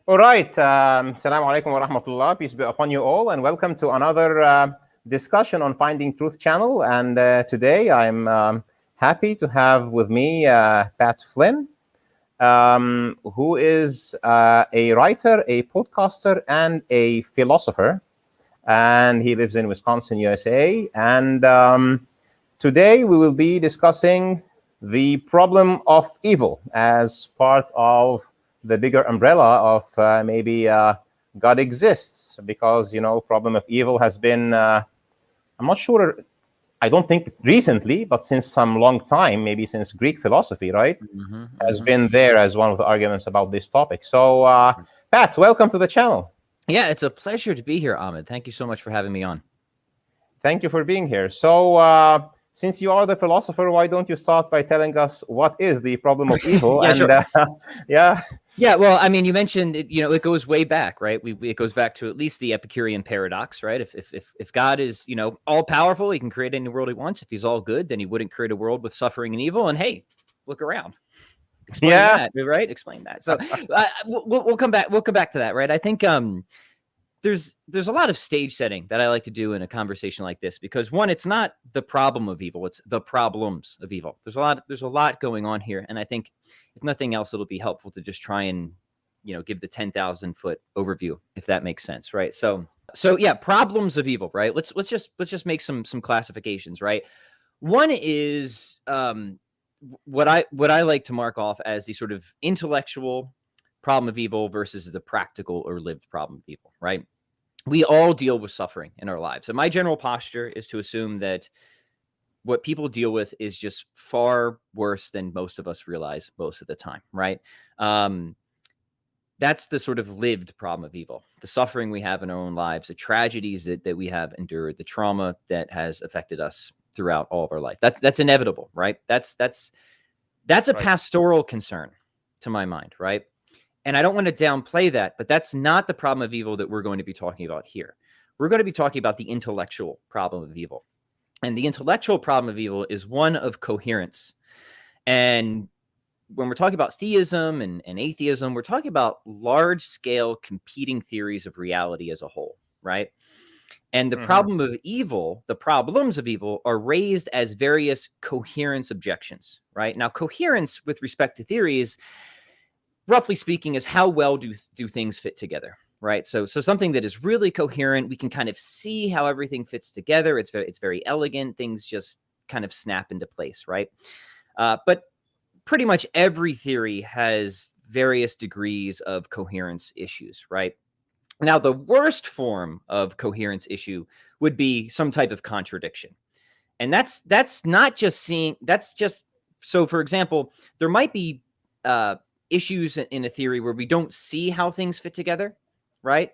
All right. Assalamu alaikum wa rahmatullah. Peace be upon you all, and welcome to another discussion on Finding Truth channel. And today I'm happy to have with me Pat Flynn, who is a writer, a podcaster, and a philosopher. And he lives in Wisconsin, USA. And today we will be discussing the problem of evil as part of the bigger umbrella of maybe God exists, because problem of evil has been I'm not sure, I don't think recently, but since some long time, maybe since Greek philosophy, right, has been there as one of the arguments about this topic. So Pat, welcome to the channel. Yeah, it's a pleasure to be here, Ahmed. Thank you so much for having me on. Thank you for being here. So since you are the philosopher, why don't you start by telling us what is the problem of evil? Yeah, and sure. Yeah, well, I mean, you mentioned it, it goes way back, right? It goes back to at least the Epicurean paradox, right? If God is, all powerful, he can create any world he wants. If he's all good, then he wouldn't create a world with suffering and evil. And hey, look around. Explain that, right? Explain that. So we'll come back. We'll come back to that, right? I think there's a lot of stage setting that I like to do in a conversation like this, because one, it's not the problem of evil, it's the problems of evil. There's a lot going on here, and I think if nothing else, it'll be helpful to just try and give the 10,000 foot overview, if that makes sense, right? So yeah, problems of evil, right? Let's just make some classifications, right? One is what I like to mark off as the sort of intellectual problem of evil versus the practical or lived problem of evil, right? We all deal with suffering in our lives. And my general posture is to assume that what people deal with is just far worse than most of us realize most of the time, right? That's the sort of lived problem of evil, the suffering we have in our own lives, the tragedies that we have endured, the trauma that has affected us throughout all of our life. That's inevitable, right? That's a pastoral concern to my mind, right? And I don't want to downplay that, but that's not the problem of evil that we're going to be talking about here. We're going to be talking about the intellectual problem of evil. And the intellectual problem of evil is one of coherence. And when we're talking about theism and atheism, we're talking about large-scale competing theories of reality as a whole, right? And the problem of evil, the problems of evil, are raised as various coherence objections, right? Now, coherence with respect to theories, roughly speaking, is how well do things fit together, right? So something that is really coherent, we can kind of see how everything fits together. It's very elegant. Things just kind of snap into place, right? But pretty much every theory has various degrees of coherence issues, right? Now, the worst form of coherence issue would be some type of contradiction. And that's not just seeing, that's just, so for example, there might be issues in a theory where we don't see how things fit together, right?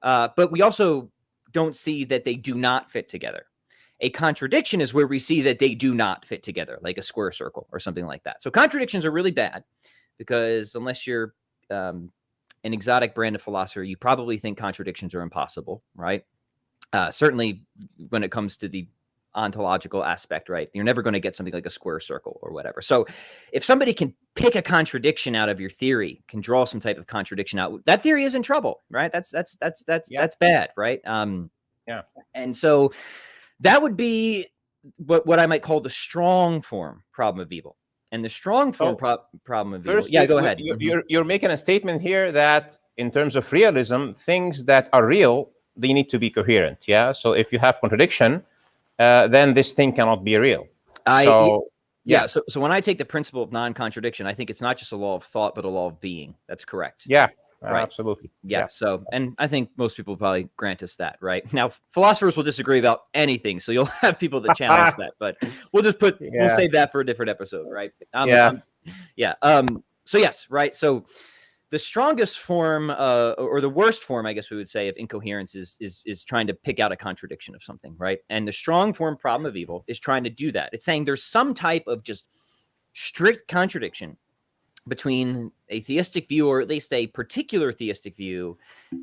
But we also don't see that they do not fit together. A contradiction is where we see that they do not fit together, like a square circle or something like that. So contradictions are really bad, because unless you're an exotic brand of philosopher, you probably think contradictions are impossible, right? Certainly when it comes to the ontological aspect, right? You're never going to get something like a square circle or whatever. So if somebody can pick a contradiction out of your theory, can draw some type of contradiction out, that theory is in trouble, right? That's bad, right? Yeah. And so that would be what I might call the strong form problem of evil. And the strong form problem of evil. Yeah, go ahead. You're making a statement here that in terms of realism, things that are real, they need to be coherent. Yeah. So if you have contradiction, then this thing cannot be real. So when I take the principle of non-contradiction, I think it's not just a law of thought, but a law of being. That's correct. Yeah. Right. Absolutely. Yeah. So, and I think most people probably grant us that, right? Now, philosophers will disagree about anything, so you'll have people that challenge that, but we'll just we'll save that for a different episode, right? So yes, right. So the strongest form, or the worst form, I guess we would say, of incoherence is trying to pick out a contradiction of something, right? And the strong form problem of evil is trying to do that. It's saying there's some type of just strict contradiction between a theistic view, or at least a particular theistic view,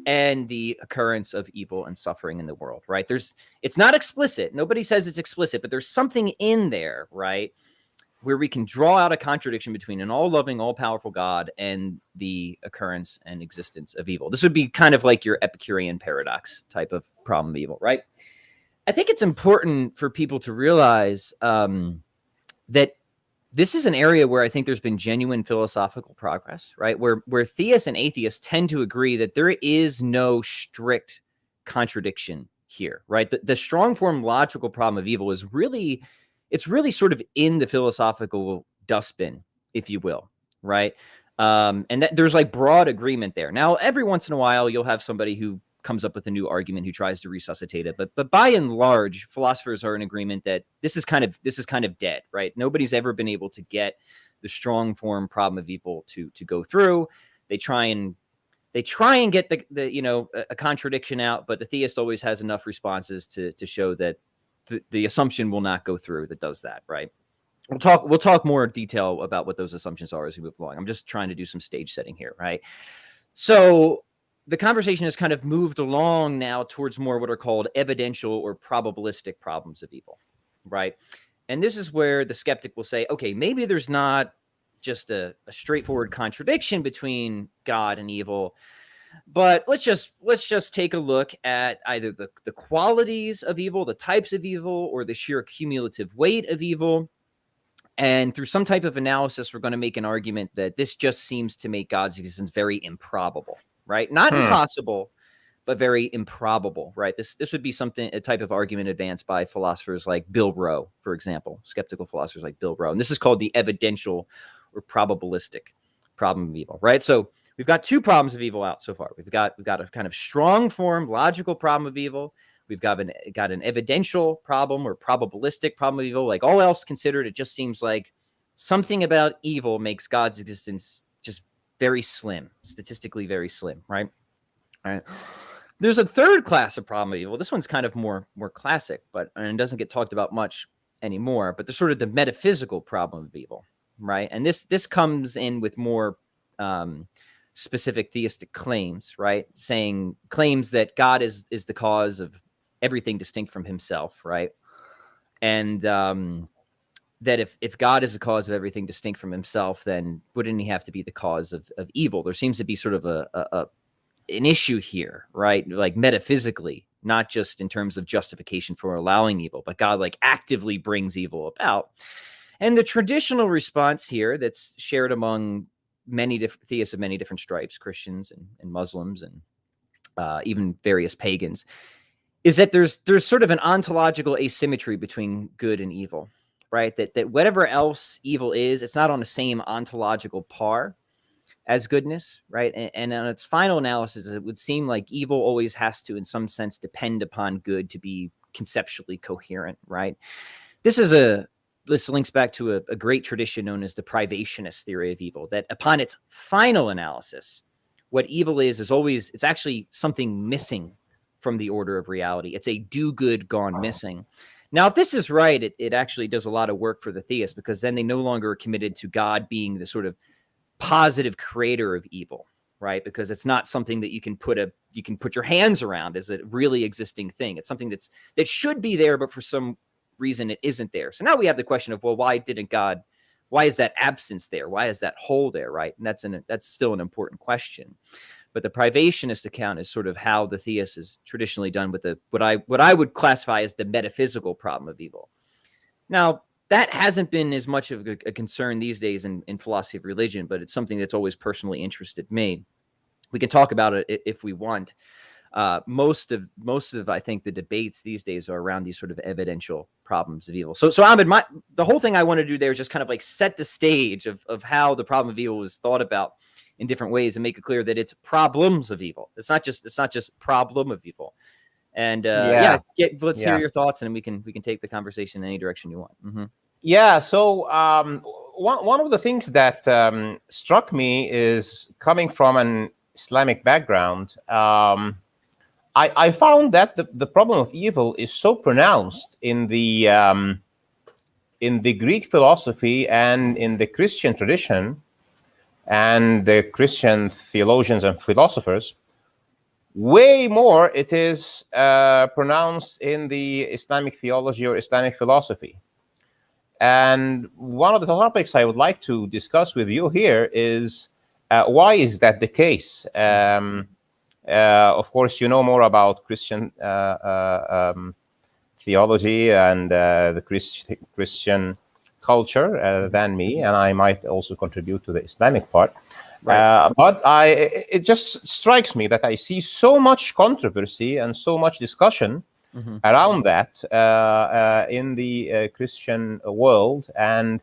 and the occurrence of evil and suffering in the world, right? It's not explicit. Nobody says it's explicit, but there's something in there, right? where we can draw out a contradiction between an all-loving, all-powerful God and the occurrence and existence of evil. This would be kind of like your Epicurean paradox type of problem of evil, right? I think it's important for people to realize that this is an area where I think there's been genuine philosophical progress, right? Where theists and atheists tend to agree that there is no strict contradiction here, right? The strong form logical problem of evil is really, it's really sort of in the philosophical dustbin, if you will, right? And that there's like broad agreement there. Now, every once in a while, you'll have somebody who comes up with a new argument who tries to resuscitate it, but by and large, philosophers are in agreement that this is kind of dead, right? Nobody's ever been able to get the strong form problem of evil to go through. They try and get the a contradiction out, but the theist always has enough responses to show that the assumption will not go through that does that, right? We'll talk more detail about what those assumptions are as we move along. I'm just trying to do some stage setting here, right? So the conversation has kind of moved along now towards more what are called evidential or probabilistic problems of evil, right? And this is where the skeptic will say, okay, maybe there's not just a straightforward contradiction between God and evil, but let's just take a look at either the qualities of evil, the types of evil, or the sheer cumulative weight of evil. And through some type of analysis, we're going to make an argument that this just seems to make God's existence very improbable, right? Not impossible, but very improbable, right? This would be a type of argument advanced by philosophers like Bill Rowe, for example, skeptical philosophers like Bill Rowe. And this is called the evidential or probabilistic problem of evil, right? So we've got two problems of evil out so far. We've got a kind of strong form, logical problem of evil. We've got an evidential problem or probabilistic problem of evil. Like all else considered, it just seems like something about evil makes God's existence just very slim, statistically very slim, right? All right. There's a third class of problem of evil. This one's kind of more classic, and it doesn't get talked about much anymore. But there's sort of the metaphysical problem of evil, right? And this comes in with more specific theistic claims, right? Saying claims that God is the cause of everything distinct from himself, right? And that if God is the cause of everything distinct from himself, then wouldn't he have to be the cause of evil? There seems to be sort of an issue here, right? Like metaphysically, not just in terms of justification for allowing evil, but God like actively brings evil about. And the traditional response here that's shared among many different theists of many different stripes, Christians and Muslims and even various pagans, is that there's sort of an ontological asymmetry between good and evil, right? That whatever else evil is, it's not on the same ontological par as goodness, right? And on its final analysis, it would seem like evil always has to, in some sense, depend upon good to be conceptually coherent, right? This links back to a great tradition known as the privationist theory of evil, that upon its final analysis, what evil is always, it's actually something missing from the order of reality. It's a do-good gone missing. Now, if this is right, it actually does a lot of work for the theist, because then they no longer are committed to God being the sort of positive creator of evil, right? Because it's not something that you can put your hands around as a really existing thing. It's something that should be there, but for some reason it isn't there. So now we have the question of, well, why is that absence there? Why is that hole there, right? And that's still an important question. But the privationist account is sort of how the theist is traditionally done with what I would classify as the metaphysical problem of evil. Now, that hasn't been as much of a concern these days in philosophy of religion, but it's something that's always personally interested me. We can talk about it if we want. Most of I think the debates these days are around these sort of evidential problems of evil. So Ahmed, the whole thing I want to do there is just kind of like set the stage of how the problem of evil is thought about in different ways and make it clear that it's problems of evil. It's not just problem of evil. And let's hear your thoughts, and we can take the conversation in any direction you want. Mm-hmm. Yeah. So one of the things that struck me is, coming from an Islamic background, I found that the problem of evil is so pronounced in the Greek philosophy and in the Christian tradition and the Christian theologians and philosophers. Way more it is pronounced in the Islamic theology or Islamic philosophy. And one of the topics I would like to discuss with you here is why is that the case? Of course, you know more about Christian theology and the Christian culture than me, and I might also contribute to the Islamic part. Right. But it just strikes me that I see so much controversy and so much discussion Hmm. around that in the Christian world, and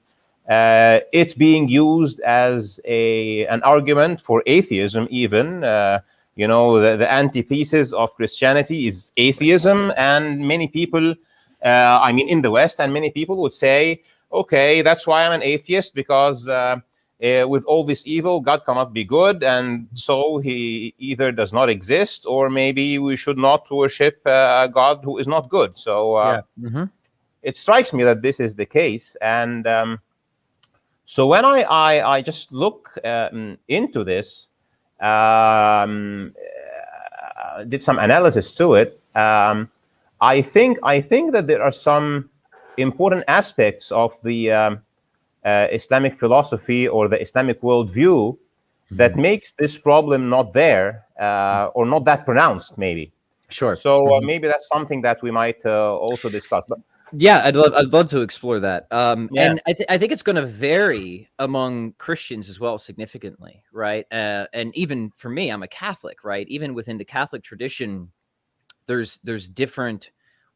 it being used as an argument for atheism, even. The antithesis of Christianity is atheism, and many people, I mean, in the West, and many people would say, okay, that's why I'm an atheist, because with all this evil, God cannot be good, and so he either does not exist, or maybe we should not worship a God who is not good. So Yeah. Hmm. it strikes me that this is the case, and so when I just look into this, did some analysis to it, I think that there are some important aspects of the Islamic philosophy or the Islamic worldview that makes this problem not there or not that pronounced, maybe. Sure. So maybe that's something that we might also discuss. But Yeah, I'd love to explore that. yeah, And I think it's going to vary among Christians as well significantly, right? And even for me, I'm a Catholic, right? Even within the Catholic tradition, there's different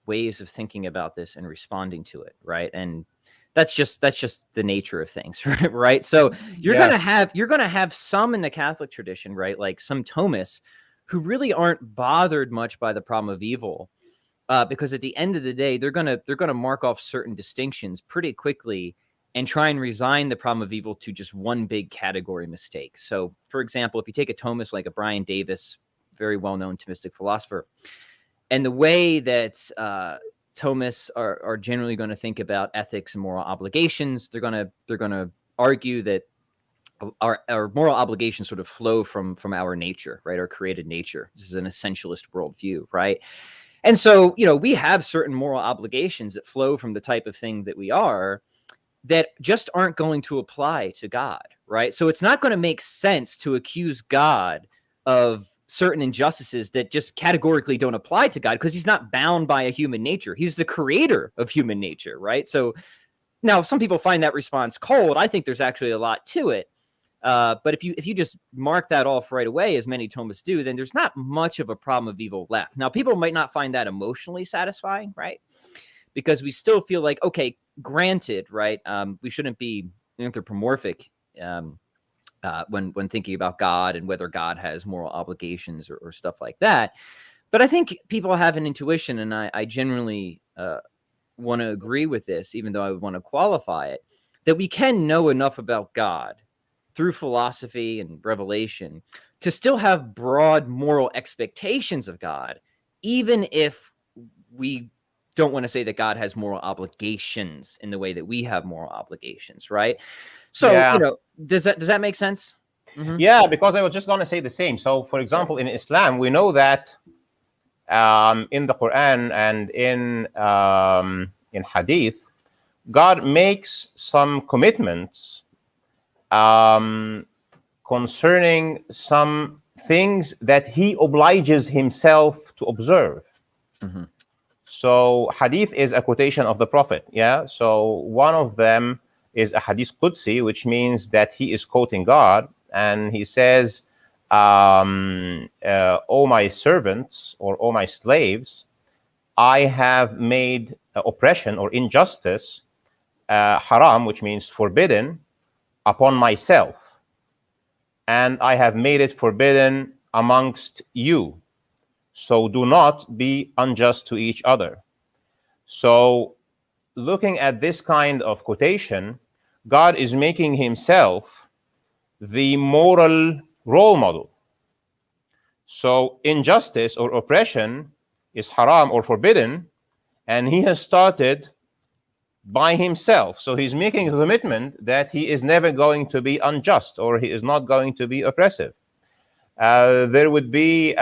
ways of thinking about this and responding to it, right? And that's just the nature of things, right? So yeah, you're gonna have some in the Catholic tradition, right? Like some Thomists who really aren't bothered much by the problem of evil, because at the end of the day, they're gonna mark off certain distinctions pretty quickly and try and resign the problem of evil to just one big category mistake. So, for example, if you take a Thomist like a Brian Davis, very well-known Thomistic philosopher, and the way that Thomists are generally going to think about ethics and moral obligations, they're gonna argue that our moral obligations sort of flow from our nature, right? Our created nature. This is an essentialist worldview, right? And so, we have certain moral obligations that flow from the type of thing that we are that just aren't going to apply to God, right? So it's not going to make sense to accuse God of certain injustices that just categorically don't apply to God because he's not bound by a human nature. He's the creator of human nature, right? So now some people find that response cold. I think there's actually a lot to it. But if you just mark that off right away, as many Thomists do, then there's not much of a problem of evil left. Now, people might not find that emotionally satisfying, right? Because we still feel like, okay, granted, right? We shouldn't be anthropomorphic when thinking about God and whether God has moral obligations or stuff like that. But I think people have an intuition, and I generally want to agree with this, even though I would want to qualify it, that we can know enough about God through philosophy and revelation to still have broad moral expectations of God, even if we don't want to say that God has moral obligations in the way that we have moral obligations, right? So, yeah, does that make sense? Mm-hmm. yeah. Because I was just going to say the same. So, for Sure. example, in Islam, we know that in the Quran and in Hadith, God makes some commitments um, concerning some things that He obliges Himself to observe. Mm-hmm. So Hadith is a quotation of the Prophet. Yeah. So one of them is a Hadith Qudsi, which means that he is quoting God, and he says, "O my servants, or O my slaves, I have made oppression or injustice haram, which means forbidden, upon myself, and I have made it forbidden amongst you. So do not be unjust to each other." So looking at this kind of quotation, God is making himself the moral role model. So injustice or oppression is haram or forbidden, and he has started by himself. So he's making a commitment that he is never going to be unjust, or he is not going to be oppressive. There would be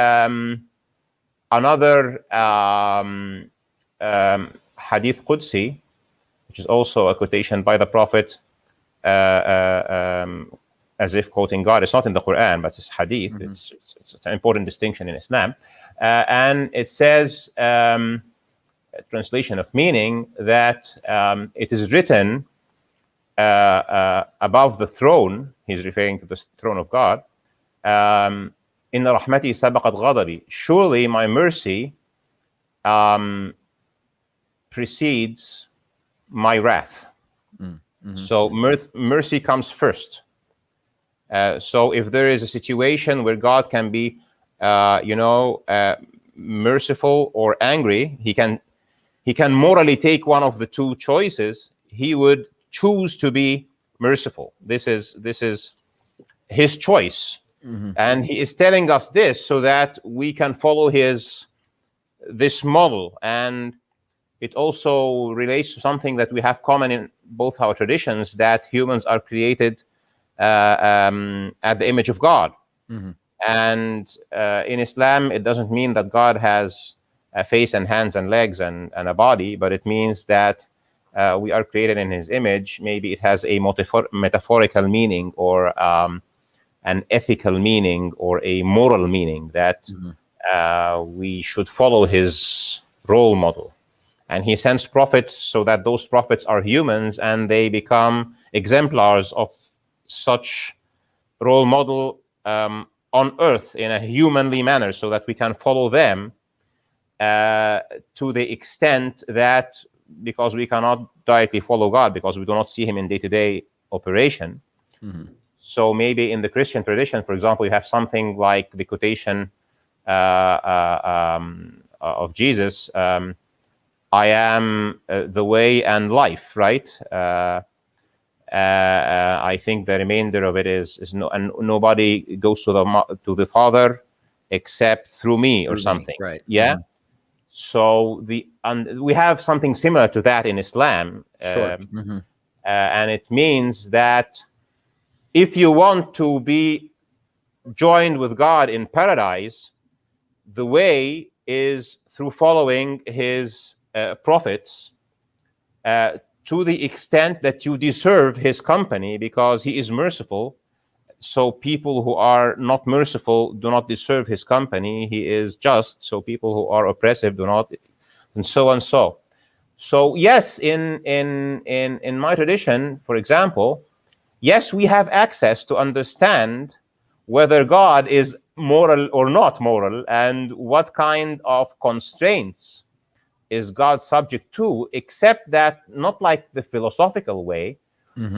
another hadith Qudsi, which is also a quotation by the Prophet, as if quoting God. It's not in the Quran, but it's hadith. Mhm. It's an important distinction in Islam. And it says, a translation of meaning, that it is written above the throne. He's referring to the throne of God. Inna rahmati sabaqat ghadabi. Surely my mercy precedes my wrath. Mm-hmm. So mercy comes first. So if there is a situation where God can be, merciful or angry, he can morally take one of the two choices. He would choose to be merciful. This is his choice, Mm-hmm. and he is telling us this so that we can follow this model. And it also relates to something that we have common in both our traditions, that humans are created at the image of God. Mm-hmm. And in Islam, it doesn't mean that God has a face and hands and legs and a body, but it means that we are created in his image. Maybe it has a metaphorical meaning, or an ethical meaning, or a moral meaning, that we should follow his role model. And he sends prophets so that those prophets are humans, and they become exemplars of such role model on earth in a humanly manner, so that we can follow them to the extent that, because we cannot directly follow God because we do not see him in day-to-day operation. Mm-hmm. So maybe in the Christian tradition, for example, you have something like the quotation of Jesus, I am the way and life, right? I think the remainder of it is no, and nobody goes to the Father except through me, or something. Right. Yeah. So we have something similar to that in Islam. Sure. And it means that if you want to be joined with God in paradise, the way is through following his prophets, to the extent that you deserve his company, because he is merciful. So people who are not merciful do not deserve his company. He is just, so people who are oppressive do not, and so on. So yes, in my tradition, for example, yes, we have access to understand whether God is moral or not moral, and what kind of constraints is God subject to, except that not like the philosophical way.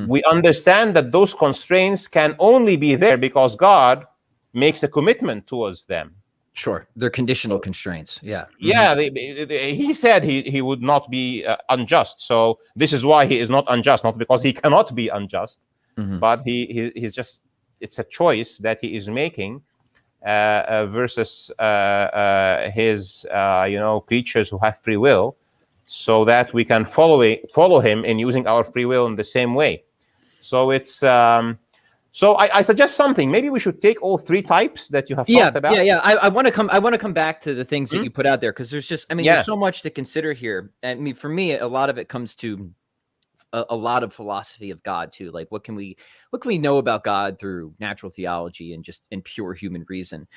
We understand that those constraints can only be there because God makes a commitment towards them. Sure. They're conditional constraints. Yeah. Yeah, he said he would not be unjust. So this is why he is not unjust, not because he cannot be unjust, but he's just, it's a choice that he is making versus his creatures who have free will, so that we can follow him in using our free will in the same way. So it's so I suggest something. Maybe we should take all three types that you have talked about. Yeah. I want to come back to the things that you put out there, because there's just, there's so much to consider here. I mean, for me, a lot of it comes to a lot of philosophy of God too. Like, what can we know about God through natural theology and just in pure human reason?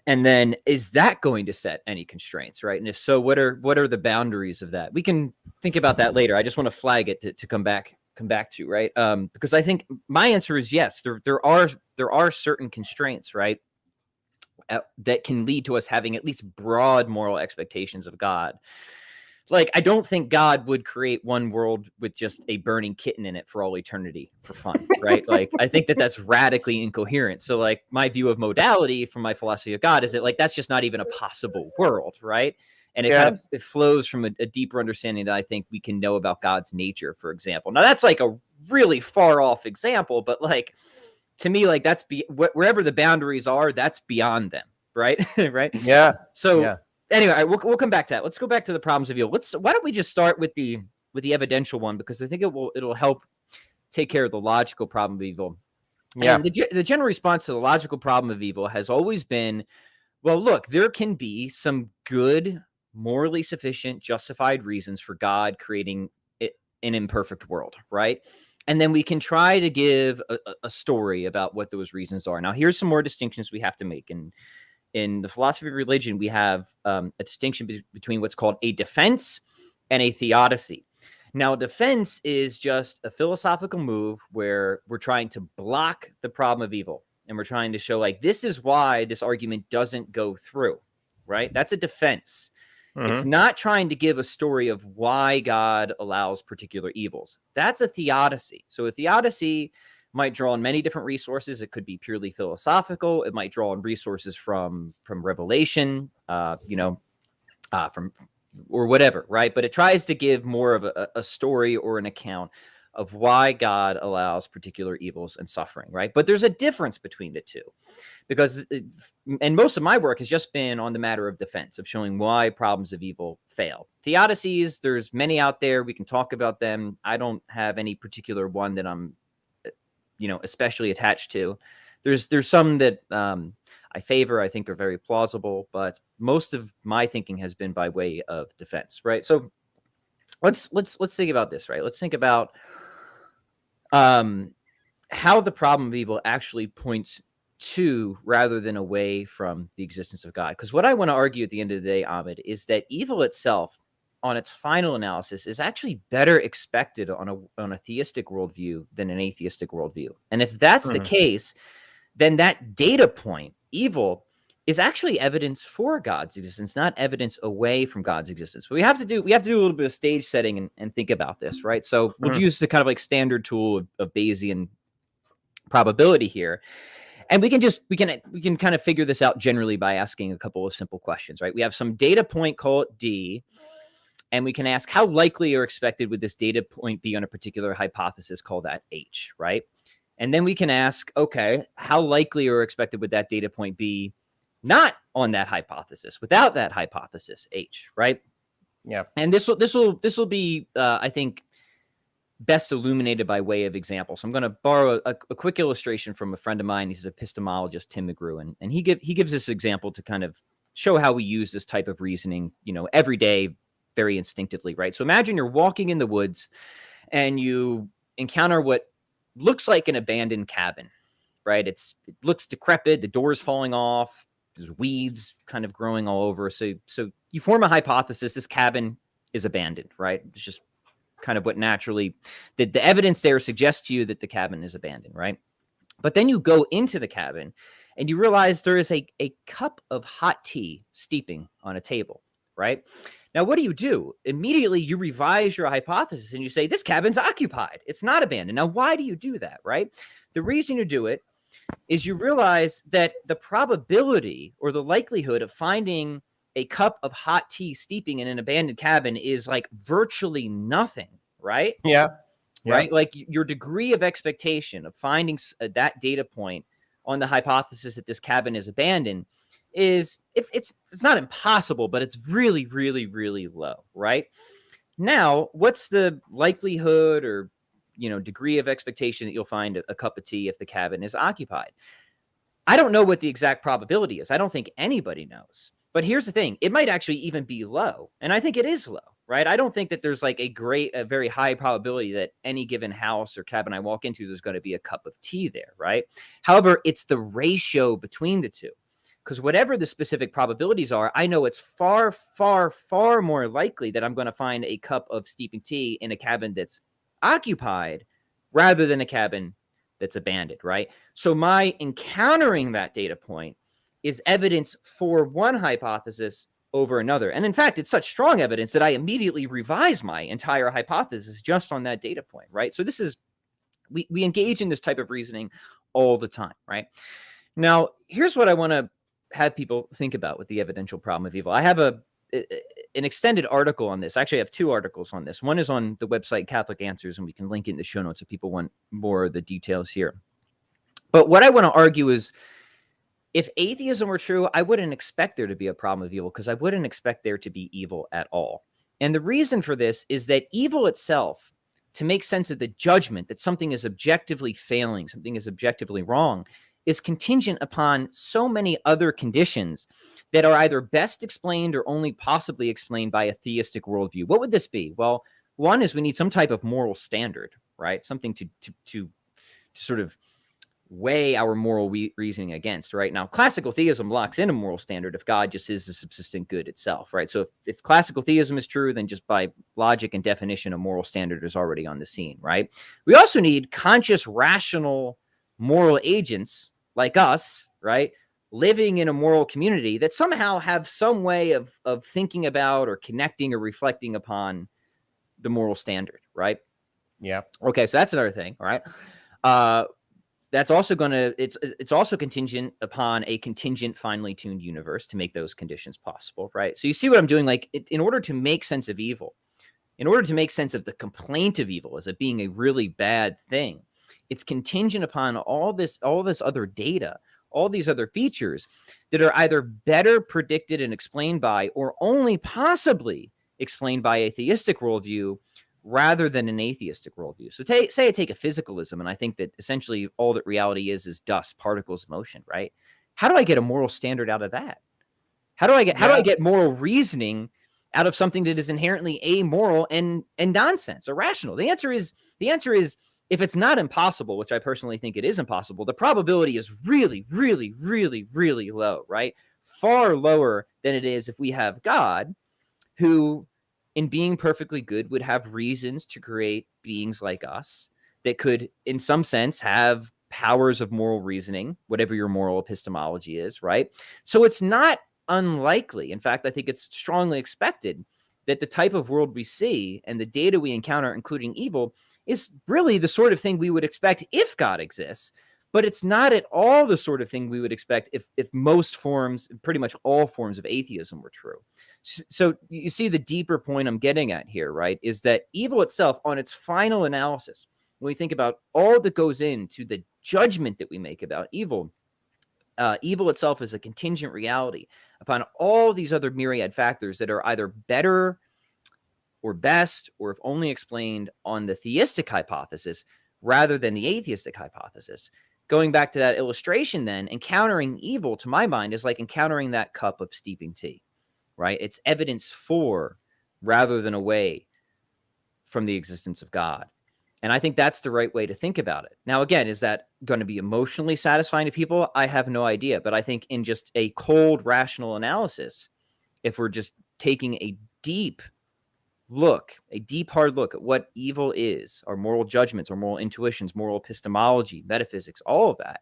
And then, is that going to set any constraints, right? And if so, what are the boundaries of that? We can think about that later. I just want to flag it to come back to, right? Because I think my answer is yes. There are certain constraints, right, that can lead to us having at least broad moral expectations of God. Like, I don't think God would create one world with just a burning kitten in it for all eternity for fun, right? Like, I think that's radically incoherent. So, like, my view of modality from my philosophy of God is that, like, that's just not even a possible world, right? And it kind of, it flows from a deeper understanding that I think we can know about God's nature, for example. Now, that's like a really far off example, but like, to me, like, that's wherever the boundaries are, that's beyond them, right? Right? Yeah. So anyway, we'll come back to that. Let's go back to the problems of evil. Why don't we just start with the evidential one, because I think it'll help take care of the logical problem of evil. Yeah. And the general response to the logical problem of evil has always been, well, look, there can be some good, morally sufficient, justified reasons for God creating an imperfect world, right? And then we can try to give a story about what those reasons are. Now, here's some more distinctions we have to make. And in the philosophy of religion, we have a distinction between what's called a defense and a theodicy. Now, defense is just a philosophical move where we're trying to block the problem of evil. And we're trying to show, like, this is why this argument doesn't go through, right? That's a defense. It's not trying to give a story of why God allows particular evils. That's a theodicy. So a theodicy might draw on many different resources. It could be purely philosophical. It might draw on resources from Revelation, from or whatever, right? But it tries to give more of a story or an account of why God allows particular evils and suffering, right? But there's a difference between the two, because and most of my work has just been on the matter of defense, of showing why problems of evil fail. Theodicies, there's many out there. We can talk about them. I don't have any particular one that I'm, especially attached to. There's some that I favor, I think are very plausible, but most of my thinking has been by way of defense, right? So let's think about this, right? Let's think about how the problem of evil actually points to rather than away from the existence of God. Because what I want to argue at the end of the day, Ahmed, is that evil itself, on its final analysis, is actually better expected on a theistic worldview than an atheistic worldview. And if that's the case, then that data point, evil, is actually evidence for God's existence, not evidence away from God's existence. But we have to do a little bit of stage setting and think about this, right? So we'll use the kind of like standard tool of Bayesian probability here. And we can kind of figure this out generally by asking a couple of simple questions, right? We have some data point, call it D, and we can ask how likely or expected would this data point be on a particular hypothesis, call that H, right? And then we can ask, okay, how likely or expected would that data point be not on that hypothesis, without that hypothesis, H, right? Yeah. And this will be, I think, best illuminated by way of example. So I'm going to borrow a quick illustration from a friend of mine. He's an epistemologist, Tim McGrew, and he gives this example to kind of show how we use this type of reasoning, every day, very instinctively, right? So imagine you're walking in the woods and you encounter what looks like an abandoned cabin, right? It looks decrepit. The door's falling off. There's weeds kind of growing all over. So you form a hypothesis. This cabin is abandoned, right? It's just kind of what naturally, the evidence there suggests to you that the cabin is abandoned, right? But then you go into the cabin and you realize there is a cup of hot tea steeping on a table, right? Now, what do? Immediately, you revise your hypothesis and you say, this cabin's occupied. It's not abandoned. Now, why do you do that, right? The reason you do it is you realize that the probability or the likelihood of finding a cup of hot tea steeping in an abandoned cabin is like virtually nothing, right? Yeah. Right? Like your degree of expectation of finding that data point on the hypothesis that this cabin is abandoned is, if it's not impossible, but it's really, really, really low, right? Now, what's the likelihood or degree of expectation that you'll find a cup of tea if the cabin is occupied? I don't know what the exact probability is. I don't think anybody knows. But here's the thing. It might actually even be low. And I think it is low, right? I don't think that there's like a very high probability that any given house or cabin I walk into, there's going to be a cup of tea there, right? However, it's the ratio between the two. Because whatever the specific probabilities are, I know it's far, far, far more likely that I'm going to find a cup of steeping tea in a cabin that's occupied rather than a cabin that's abandoned, right? So my encountering that data point is evidence for one hypothesis over another. And in fact, it's such strong evidence that I immediately revise my entire hypothesis just on that data point, right? So this is, we engage in this type of reasoning all the time, right? Now, here's what I want to have people think about with the evidential problem of evil. I have an extended article on this. Actually, I have two articles on this. One is on the website Catholic Answers, and we can link it in the show notes if people want more of the details here. But what I want to argue is, if atheism were true, I wouldn't expect there to be a problem of evil, because I wouldn't expect there to be evil at all. And the reason for this is that evil itself, to make sense of the judgment that something is objectively failing, something is objectively wrong, is contingent upon so many other conditions that are either best explained or only possibly explained by a theistic worldview. What would this be? Well, One is we need some type of moral standard, right? Something to sort of weigh our moral reasoning against, right? Now, classical theism locks in a moral standard if God just is the subsistent good itself, right? So if classical theism is true, then just by logic and definition, a moral standard is already on the scene, right? We also need conscious, rational, moral agents like us, right? Living in a moral community that somehow have some way of thinking about or connecting or reflecting upon the moral standard, right? Yeah. Okay, so that's another thing, all right? That's also going to, it's also contingent upon a contingent, finely tuned universe to make those conditions possible, right? So you see what I'm doing? Like, in order to make sense of evil, in order to make sense of the complaint of evil as it being a really bad thing, it's contingent upon all this other data, all these other features that are either better predicted and explained by, or only possibly explained by a theistic worldview rather than an atheistic worldview. So say I take a physicalism, and I think that essentially all that reality is dust, particles, motion, right? How do I get a moral standard out of that? How do I get moral reasoning out of something that is inherently amoral and nonsense, irrational? The answer is if it's not impossible, which I personally think it is impossible, the probability is really, really, really, really low, right? Far lower than it is if we have God, who, in being perfectly good, would have reasons to create beings like us that could, in some sense, have powers of moral reasoning, whatever your moral epistemology is, right? So it's not unlikely. In fact, I think it's strongly expected that the type of world we see and the data we encounter, including evil, is really the sort of thing we would expect if God exists. But it's not at all the sort of thing we would expect if most forms, pretty much all forms of atheism were true. So you see the deeper point I'm getting at here, right? Is that evil itself, on its final analysis, when we think about all that goes into the judgment that we make about evil, evil itself is a contingent reality upon all these other myriad factors that are either better or best, or if only explained on the theistic hypothesis rather than the atheistic hypothesis. Going back to that illustration, then, encountering evil, to my mind, is like encountering that cup of steeping tea, right? It's evidence for rather than away from the existence of God. And I think that's the right way to think about it. Now, again, is that going to be emotionally satisfying to people? I have no idea. But I think in just a cold, rational analysis, if we're just taking a deep, hard look at what evil is, our moral judgments, our moral intuitions, moral epistemology, metaphysics, all of that,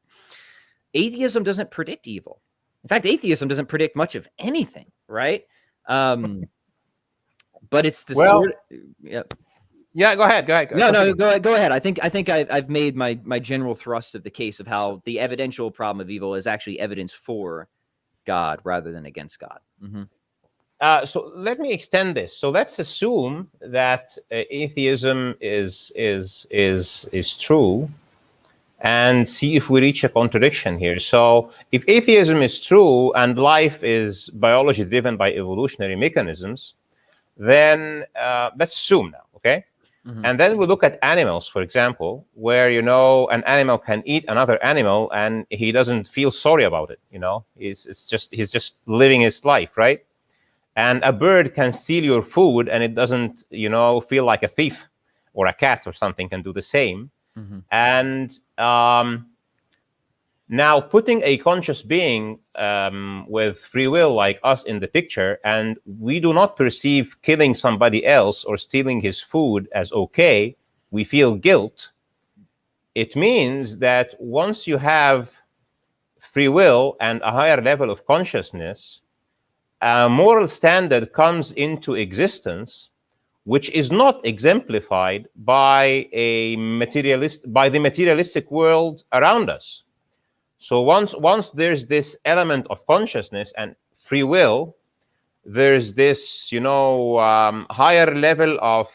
atheism doesn't predict evil. In fact, atheism doesn't predict much of anything, right? But it's the sort of, Yeah, go ahead. No, go ahead. I think I've made my general thrust of the case of how the evidential problem of evil is actually evidence for God rather than against God. Mm-hmm. So let me extend this. So let's assume that atheism is true, and see if we reach a contradiction here. So if atheism is true and life is biology driven by evolutionary mechanisms, then let's assume now, okay? Mm-hmm. And then we look at animals, for example, where, an animal can eat another animal and he doesn't feel sorry about it. He's just living his life, right? And a bird can steal your food and it doesn't, feel like a thief, or a cat or something can do the same. Mm-hmm. And now putting a conscious being with free will like us in the picture, and we do not perceive killing somebody else or stealing his food as okay, we feel guilt. It means that once you have free will and a higher level of consciousness, a moral standard comes into existence, which is not exemplified by the materialistic world around us. So once there's this element of consciousness and free will, there's this higher level of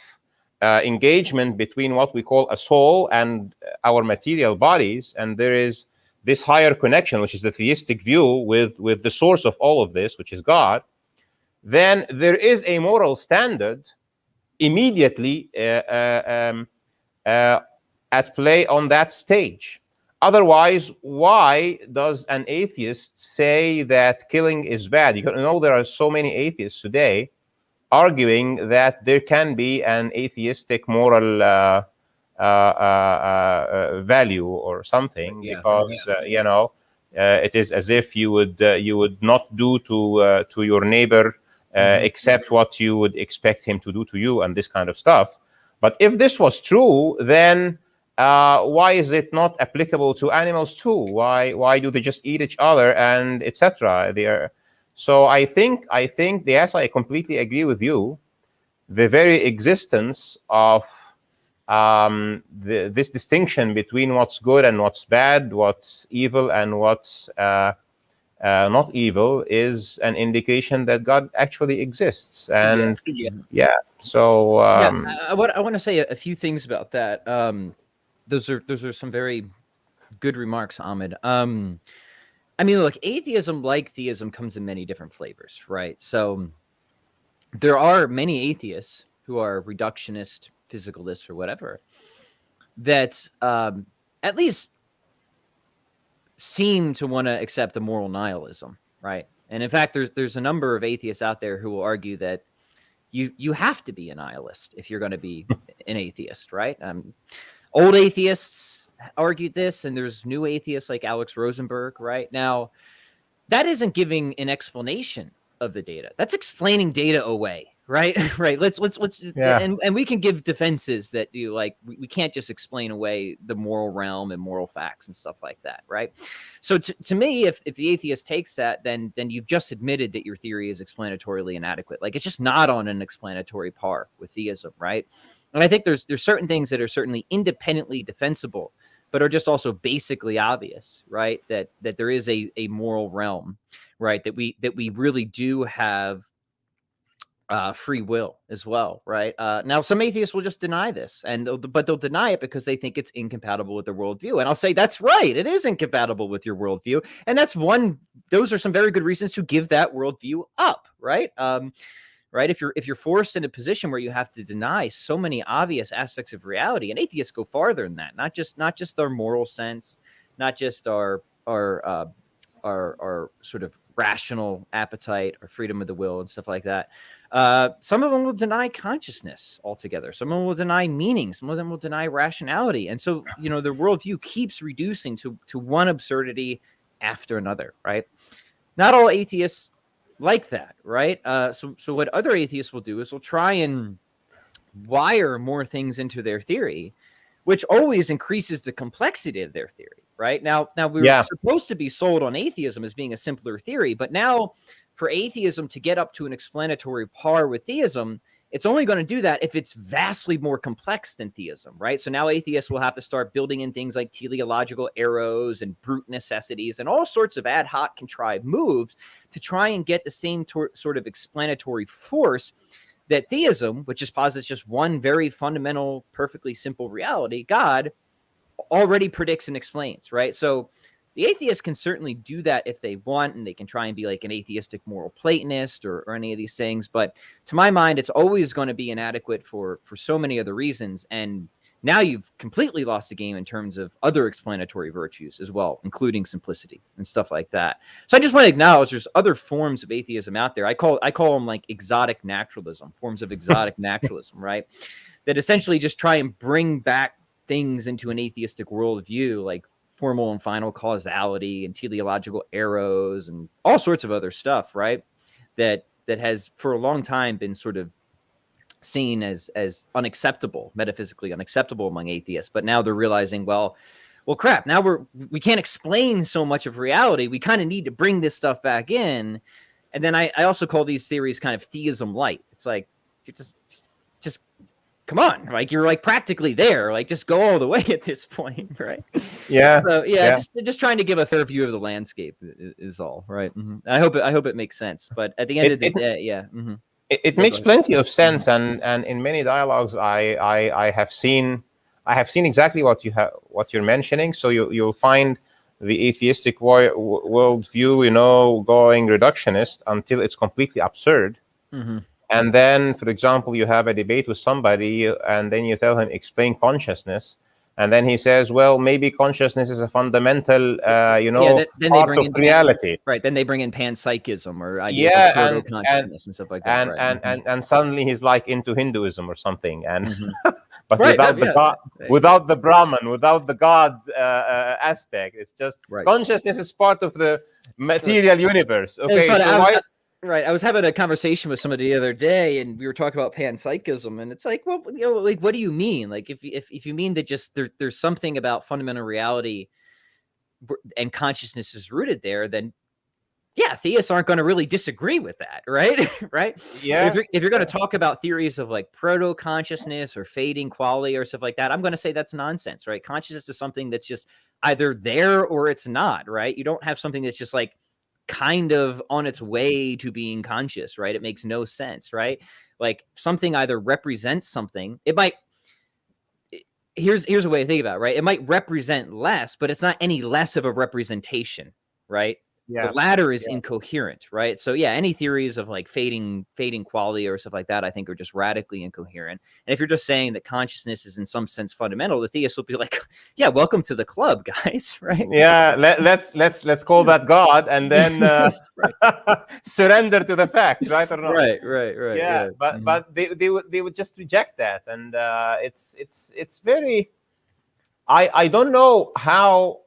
engagement between what we call a soul and our material bodies, and there is this higher connection, which is the theistic view, with the source of all of this, which is God. Then there is a moral standard immediately at play on that stage. Otherwise, why does an atheist say that killing is bad? There are so many atheists today arguing that there can be an atheistic moral value or something, Yeah. because it is as if you would not do to your neighbor except what you would expect him to do to you, and this kind of stuff. But if this was true, then why is it not applicable to animals too? Why do they just eat each other and etc.? So I think yes, I completely agree with you. The very existence of this distinction between what's good and what's bad, what's evil and what's not evil, is an indication that God actually exists. And Yeah. so I want to say a few things about that. Those are some very good remarks, Ahmed. I mean, look, atheism, like theism, comes in many different flavors, right? So there are many atheists who are reductionist, physicalists, or whatever, that at least seem to want to accept a moral nihilism, right? And in fact, there's a number of atheists out there who will argue that you have to be a nihilist if you're going to be an atheist, right? Old atheists argued this, and there's new atheists like Alex Rosenberg, right? Now, that isn't giving an explanation of the data. That's explaining data away, right? Right. Let's and we can give defenses that do, like, we can't just explain away the moral realm and moral facts and stuff like that, right? So to me, if the atheist takes that, then you've just admitted that your theory is explanatorily inadequate. Like, it's just not on an explanatory par with theism, right? And I think there's certain things that are certainly independently defensible, but are just also basically obvious, right? That there is a moral realm, right? That we really do have free will as well, right? Now, some atheists will just deny this, but they'll deny it because they think it's incompatible with their worldview. And I'll say, that's right, it is incompatible with your worldview, and those are some very good reasons to give that worldview up, right? Right? If you're forced in a position where you have to deny so many obvious aspects of reality, and atheists go farther than that, not just our moral sense, not just our sort of rational appetite or freedom of the will and stuff like that. Some of them will deny consciousness altogether. Some of them will deny meaning. Some of them will deny rationality. And so, their worldview keeps reducing to one absurdity after another, right? Not all atheists like that, right? So what other atheists will do is they'll try and wire more things into their theory, which always increases the complexity of their theory, right? Now we were supposed to be sold on atheism as being a simpler theory, but now for atheism to get up to an explanatory par with theism, it's only going to do that if it's vastly more complex than theism, right? So now atheists will have to start building in things like teleological arrows and brute necessities and all sorts of ad hoc contrived moves to try and get the same sort of explanatory force that theism, which just posits just one very fundamental, perfectly simple reality, God, already predicts and explains, right? So the atheists can certainly do that if they want, and they can try and be like an atheistic moral Platonist or any of these things. But to my mind, it's always going to be inadequate for so many other reasons. And now you've completely lost the game in terms of other explanatory virtues as well, including simplicity and stuff like that. So I just want to acknowledge there's other forms of atheism out there. I call them like exotic naturalism, forms of exotic naturalism, right? That essentially just try and bring back things into an atheistic worldview, like formal and final causality and teleological arrows and all sorts of other stuff, right? That has for a long time been sort of seen as unacceptable, metaphysically unacceptable among atheists. But now they're realizing, well, crap, now we can't explain so much of reality. We kind of need to bring this stuff back in. And then I also call these theories kind of theism light. It's like, you just come on, like, you're like practically there, like, just go all the way at this point, right? So just trying to give a fair view of the landscape is all, right? I hope it makes sense, but at the end of the day, it makes plenty of sense, and in many dialogues I have seen exactly what you're mentioning. So you'll find the atheistic worldview, going reductionist until it's completely absurd. And then, for example, you have a debate with somebody, and then you tell him, explain consciousness, And then he says, well, maybe consciousness is a fundamental, then they part bring of in reality. right. Then they bring in panpsychism or ideas of Yeah, proto consciousness and stuff like that. and Right. and and and suddenly he's like into Hinduism or something, and Mhm. but Right. No, without the yeah. god, Yeah. without the Brahman, without the god aspect. It's just Right. consciousness is part of the material universe. It's Okay, funny. so why? Right. I was having a conversation with somebody the other day, and we were talking about panpsychism, and it's like, well, like, what do you mean? Like, if you mean that just there's something about fundamental reality and consciousness is rooted there, then yeah, theists aren't going to really disagree with that, right? Right. Yeah, If you're going to talk about theories of like proto consciousness or fading quality or stuff like that, I'm going to say that's nonsense, right? Consciousness is something that's just either there or it's not, right? You don't have something that's just like kind of on its way to being conscious, right? It makes no sense, right? Like something either represents something. It might. Here's a way to think about it, right? It might represent less, but it's not any less of a representation, right? The yeah, latter is yeah. incoherent, right? So yeah, any theories of like fading quality or stuff like that, I think are just radically incoherent. And if you're just saying that consciousness is in some sense fundamental, the theist will be like, yeah, welcome to the club, guys, right? Yeah, let's call that God, and then Right. surrender to the fact, right or not? Right. Yeah, but they would just reject that, and it's very. I don't know how.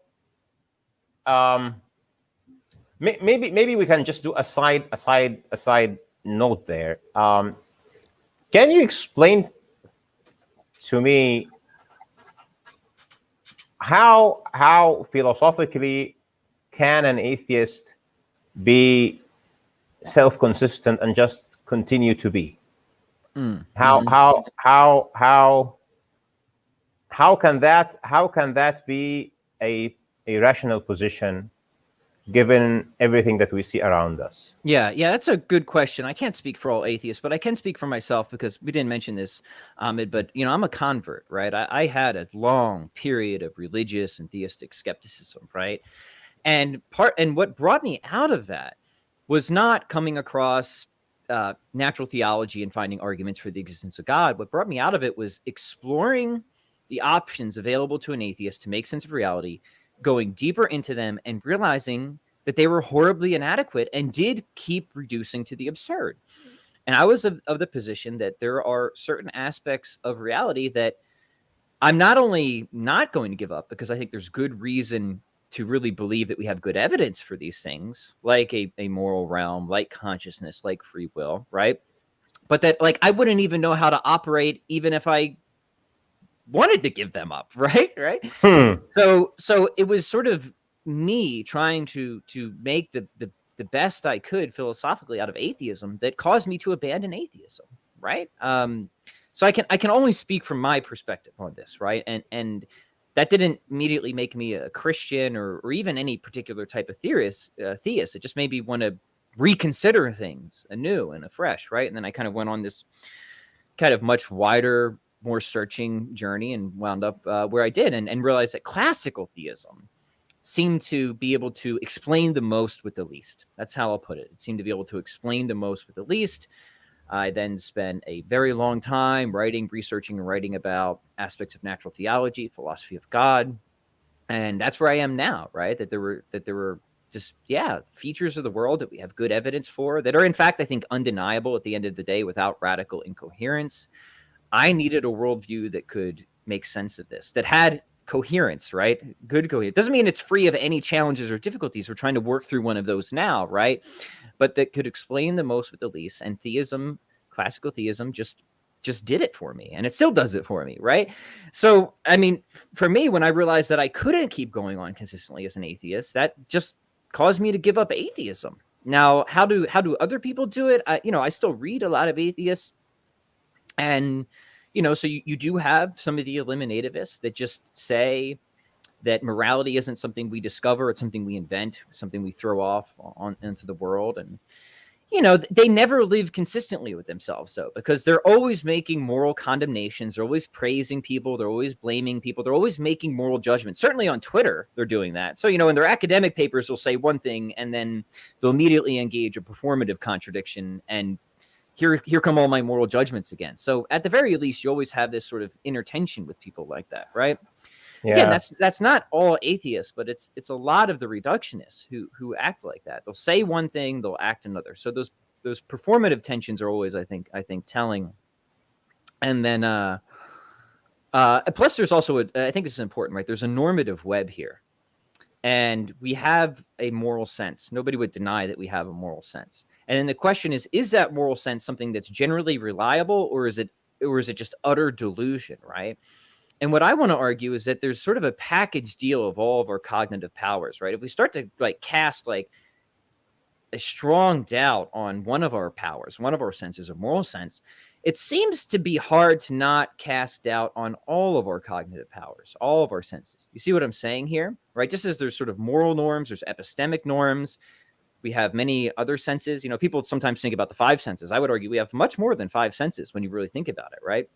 Maybe we can just do a side note there. Can you explain to me how philosophically can an atheist be self-consistent and just continue to be? How can that be a rational position given everything that we see around us? Yeah, that's a good question. I can't speak for all atheists, but I can speak for myself because we didn't mention this, Ahmed, but I'm a convert, right? I had a long period of religious and theistic skepticism, right? And what brought me out of that was not coming across natural theology and finding arguments for the existence of God. What brought me out of it was exploring the options available to an atheist to make sense of reality, going deeper into them and realizing that they were horribly inadequate and did keep reducing to the absurd. And I was of the position that there are certain aspects of reality that I'm not only not going to give up because I think there's good reason to really believe that we have good evidence for these things, like a moral realm, like consciousness, like free will, right? But that like I wouldn't even know how to operate even if I wanted to give them up, right? So it was sort of me trying to make the best I could philosophically out of atheism that caused me to abandon atheism, right? So I can only speak from my perspective on this, right? And that didn't immediately make me a Christian or even any particular type of theist. It just made me want to reconsider things anew and afresh, right? And then I kind of went on this kind of much wider, more searching journey and wound up where I did and realized that classical theism seemed to be able to explain the most with the least. That's how I'll put it. It seemed to be able to explain the most with the least. I then spent a very long time researching and writing about aspects of natural theology, philosophy of God. And that's where I am now, right? That there were just, features of the world that we have good evidence for that are, in fact, I think, undeniable at the end of the day without radical incoherence. I needed a worldview that could make sense of this, that had coherence, right? Good coherence. Doesn't mean it's free of any challenges or difficulties. We're trying to work through one of those now, right? But that could explain the most with the least. And theism, classical theism, just did it for me. And it still does it for me, right? So, I mean, for me, when I realized that I couldn't keep going on consistently as an atheist, that just caused me to give up atheism. Now, how do other people do it? I still read a lot of atheists. And, so you do have some of the eliminativists that just say that morality isn't something we discover. It's something we invent, something we throw off into the world. And, they never live consistently with themselves. So because they're always making moral condemnations, they're always praising people, they're always blaming people, they're always making moral judgments. Certainly on Twitter, they're doing that. So, in their academic papers, they'll say one thing and then they'll immediately engage a performative contradiction and here come all my moral judgments again. So at the very least, you always have this sort of inner tension with people like that, right? Again, Yeah. that's not all atheists, but it's a lot of the reductionists who act like that. They'll say one thing, they'll act another. So those performative tensions are always, I think telling. And then plus there's also I think this is important, right? There's a normative web here. And we have a moral sense. Nobody would deny that we have a moral sense. And then the question is that moral sense something that's generally reliable, or is it just utter delusion, right? And what I want to argue is that there's sort of a package deal of all of our cognitive powers, right? If we start to like cast like a strong doubt on one of our powers, one of our senses, a moral sense, it seems to be hard to not cast doubt on all of our cognitive powers, all of our senses. You see what I'm saying here, right? Just as there's sort of moral norms, there's epistemic norms. We have many other senses. You know, people sometimes think about the five senses. I would argue we have much more than five senses when you really think about it, right?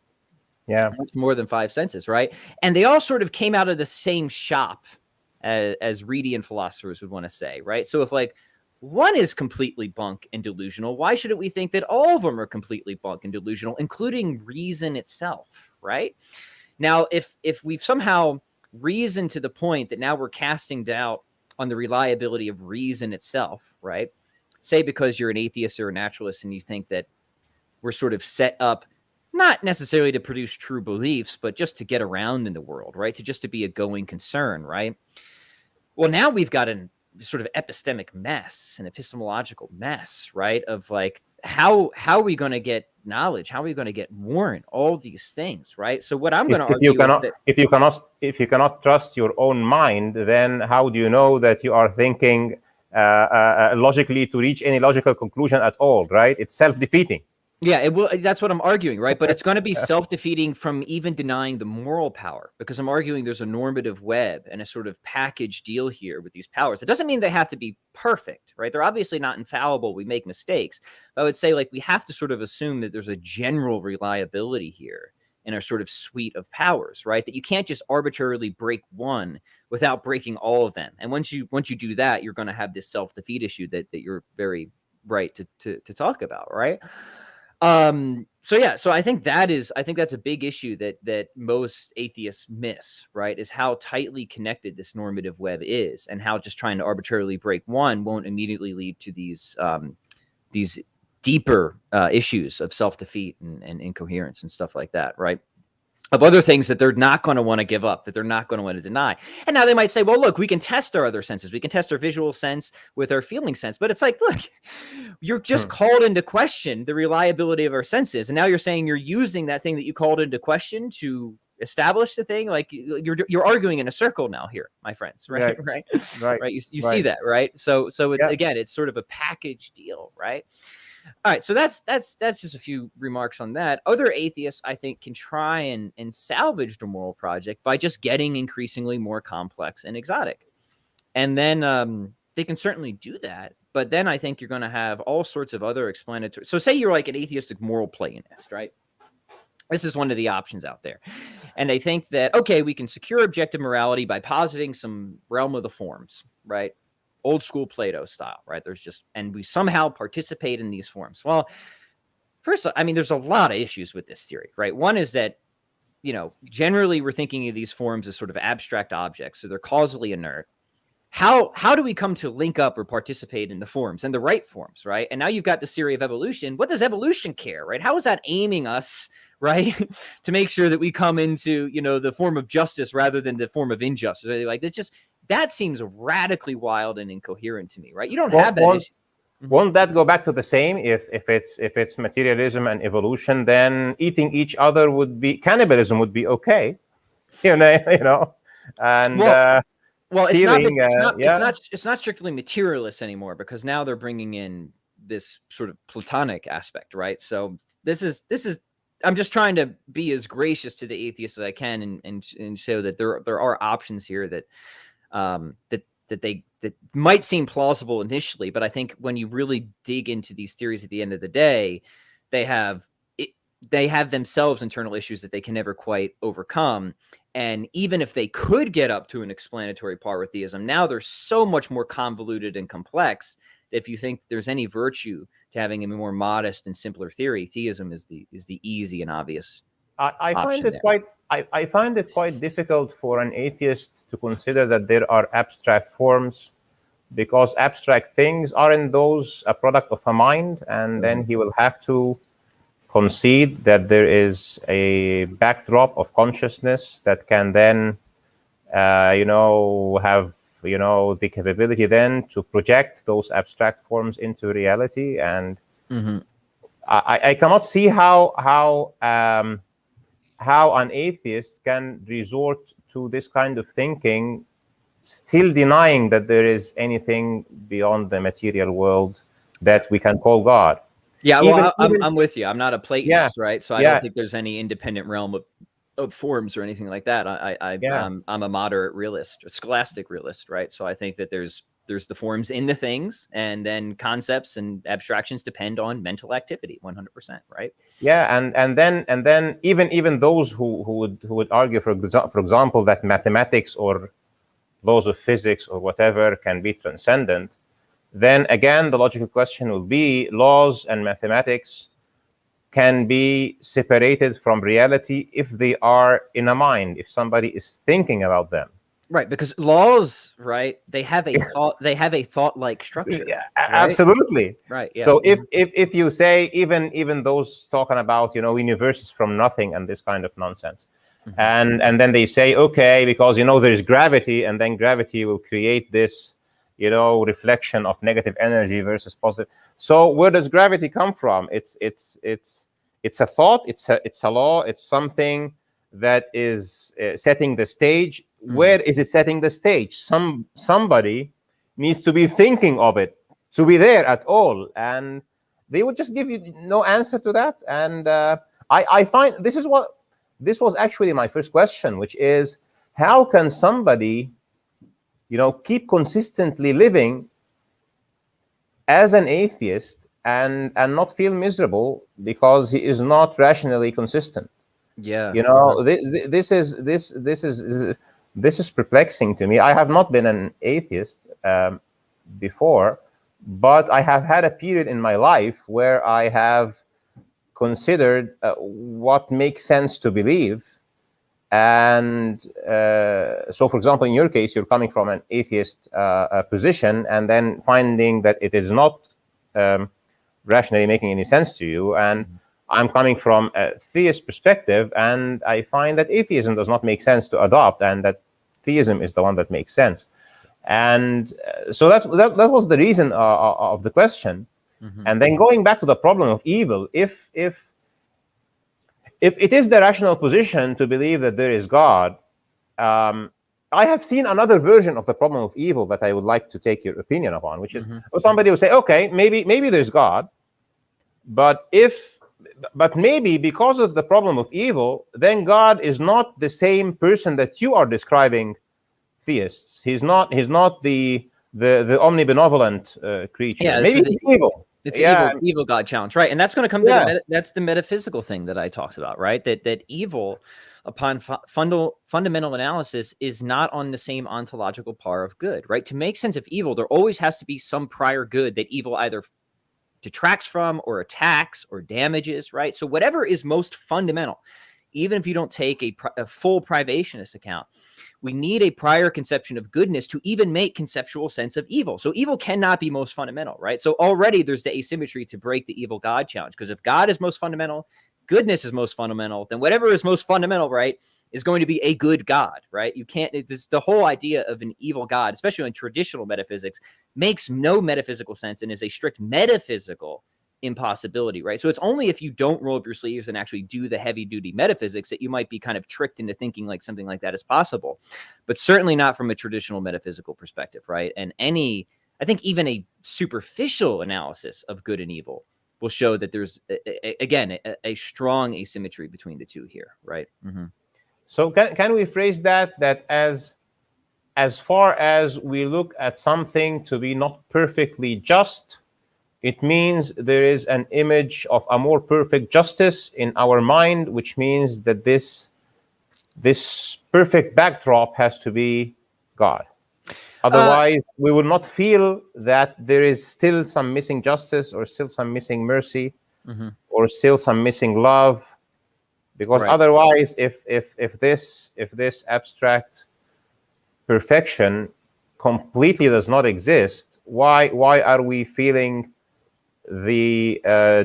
Yeah. Much more than five senses, right? And they all sort of came out of the same shop, as Reidian philosophers would want to say, right? So if like one is completely bunk and delusional, why shouldn't we think that all of them are completely bunk and delusional, including reason itself, right? Now, if we've somehow reasoned to the point that now we're casting doubt on the reliability of reason itself, right? Say because you're an atheist or a naturalist and you think that we're sort of set up not necessarily to produce true beliefs, but just to get around in the world, right? To be a going concern, right? Well, now we've got a sort of epistemic mess, an epistemological mess, right? Of like, how are we going to get knowledge? How are we going to get warrant? All these things, right? So what I'm going to argue is that if you cannot trust your own mind, then how do you know that you are thinking logically to reach any logical conclusion at all, right? It's self-defeating. Yeah, it will. That's what I'm arguing, right? But it's going to be self-defeating from even denying the moral power, because I'm arguing there's a normative web and a sort of package deal here with these powers. It doesn't mean they have to be perfect, right? They're obviously not infallible. We make mistakes. But I would say like we have to sort of assume that there's a general reliability here in our sort of suite of powers, right? That you can't just arbitrarily break one without breaking all of them. And once you do that, you're going to have this self-defeat issue that you're very right to talk about, right? So I think that's a big issue that most atheists miss, right? Is how tightly connected this normative web is, and how just trying to arbitrarily break one won't immediately lead to these deeper issues of self-defeat and incoherence and stuff like that, right? Of other things that they're not going to want to give up, that they're not going to want to deny. And now they might say, well, look, we can test our other senses. We can test our visual sense with our feeling sense. But it's like, look, you're just called into question the reliability of our senses. And now you're saying you're using that thing that you called into question to establish the thing. Like you're arguing in a circle now here, my friends, right? Right. You see that, right? So it's, again, it's sort of a package deal, right? All right, so that's just a few remarks on that. Other atheists, I think, can try and salvage the moral project by just getting increasingly more complex and exotic. And then they can certainly do that. But then I think you're going to have all sorts of other explanatory. So say you're like an atheistic moral Platonist, right? This is one of the options out there. And they think that, okay, we can secure objective morality by positing some realm of the forms, right? Old school Plato style, right? And we somehow participate in these forms. Well, first, I mean, there's a lot of issues with this theory, right? One is that, generally we're thinking of these forms as sort of abstract objects. So they're causally inert. How do we come to link up or participate in the forms and the right forms, right? And now you've got the theory of evolution. What does evolution care, right? How is that aiming us, right, to make sure that we come into, the form of justice rather than the form of injustice? Like it's just, that seems radically wild and incoherent to me, right? You don't have that issue. Won't that go back to the same? If it's materialism and evolution, then eating each other would be cannibalism would be okay, and well, stealing, it's not strictly materialist anymore, because now they're bringing in this sort of Platonic aspect, right? So this is. I'm just trying to be as gracious to the atheists as I can and show that there are options here that that might seem plausible initially, but I think when you really dig into these theories at the end of the day, they have themselves internal issues that they can never quite overcome. And even if they could get up to an explanatory par with theism, now they're so much more convoluted and complex that if you think there's any virtue to having a more modest and simpler theory, theism is the easy and obvious. I find it I find it quite difficult for an atheist to consider that there are abstract forms, because abstract things aren't those a product of a mind, and then he will have to concede that there is a backdrop of consciousness that can then, have, the capability then to project those abstract forms into reality. And I cannot see how an atheist can resort to this kind of thinking, still denying that there is anything beyond the material world that we can call God. Yeah, Even, well, even I'm with you. I'm not a yeah, Platonist, right? So I yeah, don't think there's any independent realm of forms or anything like that. yeah, I'm a moderate realist, a scholastic realist, right? So I think that there's the forms in the things, and then concepts and abstractions depend on mental activity, 100%, right? yeah, and then even those who would argue, for example, that mathematics or laws of physics or whatever can be transcendent, then again the logical question will be, laws and mathematics can be separated from reality if they are in a mind, if somebody is thinking about them. Right, because laws, right? They have a thought-like structure, Yeah, right? absolutely. Right, yeah. So if you say, even those talking about, universes from nothing and this kind of nonsense, and then they say, okay, because there's gravity, and then gravity will create this, reflection of negative energy versus positive. So where does gravity come from? It's a thought, it's a law, it's something that is setting the stage. Where is it setting the stage? Somebody needs to be thinking of it to be there at all, and they would just give you no answer to that. And I find this was actually my first question, which is, how can somebody keep consistently living as an atheist and not feel miserable because he is not rationally consistent? Yeah. This is perplexing to me. I have not been an atheist before, but I have had a period in my life where I have considered what makes sense to believe. And so, for example, in your case, you're coming from an atheist position, and then finding that it is not rationally making any sense to you. And I'm coming from a theist perspective, and I find that atheism does not make sense to adopt, and that theism is the one that makes sense. And so that was the reason of the question. And then going back to the problem of evil, if it is the rational position to believe that there is God, I have seen another version of the problem of evil that I would like to take your opinion upon, which is, somebody will say, okay, maybe there's God, but maybe because of the problem of evil, then God is not the same person that you are describing theists. He's not the omnibenevolent creature. Yeah, Maybe he's evil. It's Yeah, evil God challenge, right? And that's going to come to that's the metaphysical thing that I talked about, right? That evil, upon fundamental analysis, is not on the same ontological par of good, right? To make sense of evil, there always has to be some prior good that evil either detracts from or attacks or damages, right? So whatever is most fundamental, even if you don't take a full privationist account, we need a prior conception of goodness to even make conceptual sense of evil. So evil cannot be most fundamental, right? So already there's the asymmetry to break the evil God challenge, because if God is most fundamental, goodness is most fundamental, then whatever is most fundamental, right, is going to be a good God, right? You can't, this, the whole idea of an evil God, especially in traditional metaphysics, makes no metaphysical sense and is a strict metaphysical impossibility, right? So it's only if you don't roll up your sleeves and actually do the heavy duty metaphysics that you might be kind of tricked into thinking like something like that is possible, but certainly not from a traditional metaphysical perspective, right? And I think even a superficial analysis of good and evil will show that there's again a strong asymmetry between the two here, right? So can we phrase that as far as we look at something to be not perfectly just, it means there is an image of a more perfect justice in our mind, which means that this perfect backdrop has to be God. Otherwise, we will not feel that there is still some missing justice, or still some missing mercy, or still some missing love. Because Right. otherwise, if this abstract perfection completely does not exist, why are we feeling the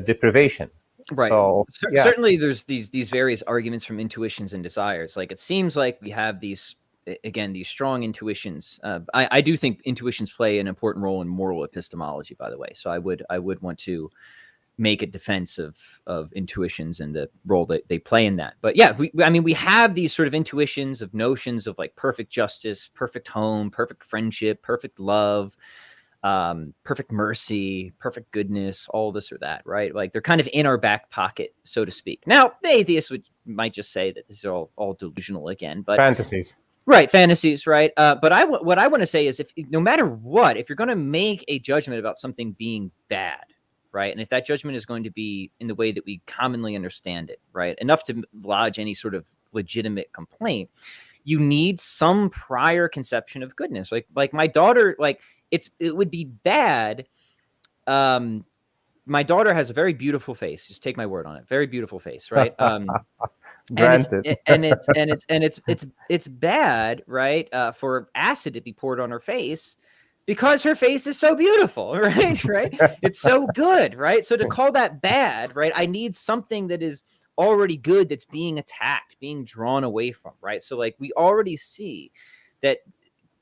deprivation? Right. So yeah, Certainly there's these various arguments from intuitions and desires. Like, it seems like we have these, again, these strong intuitions. I do think intuitions play an important role in moral epistemology, by the way. So I would want to make a defense of intuitions and the role that they play in that. But yeah, I mean, we have these sort of intuitions of notions of like perfect justice, perfect home, perfect friendship, perfect love, perfect mercy, perfect goodness, all this or that, right? Like, they're kind of in our back pocket, so to speak. Now, the atheist might just say that this is all delusional again, but fantasies. right, fantasies, right? But what I want to say is, if no matter what, if you're going to make a judgment about something being bad, right, and if that judgment is going to be in the way that we commonly understand it, right, enough to lodge any sort of legitimate complaint, you need some prior conception of goodness. Like my daughter, like, it would be bad. My daughter has a very beautiful face. Just take my word on it. Very beautiful face, right? Granted. It's bad, right? For acid to be poured on her face because her face is so beautiful, right? Right? It's so good, right? So to call that bad, right? I need something that is already good that's being attacked, being drawn away from, right? So like, we already see that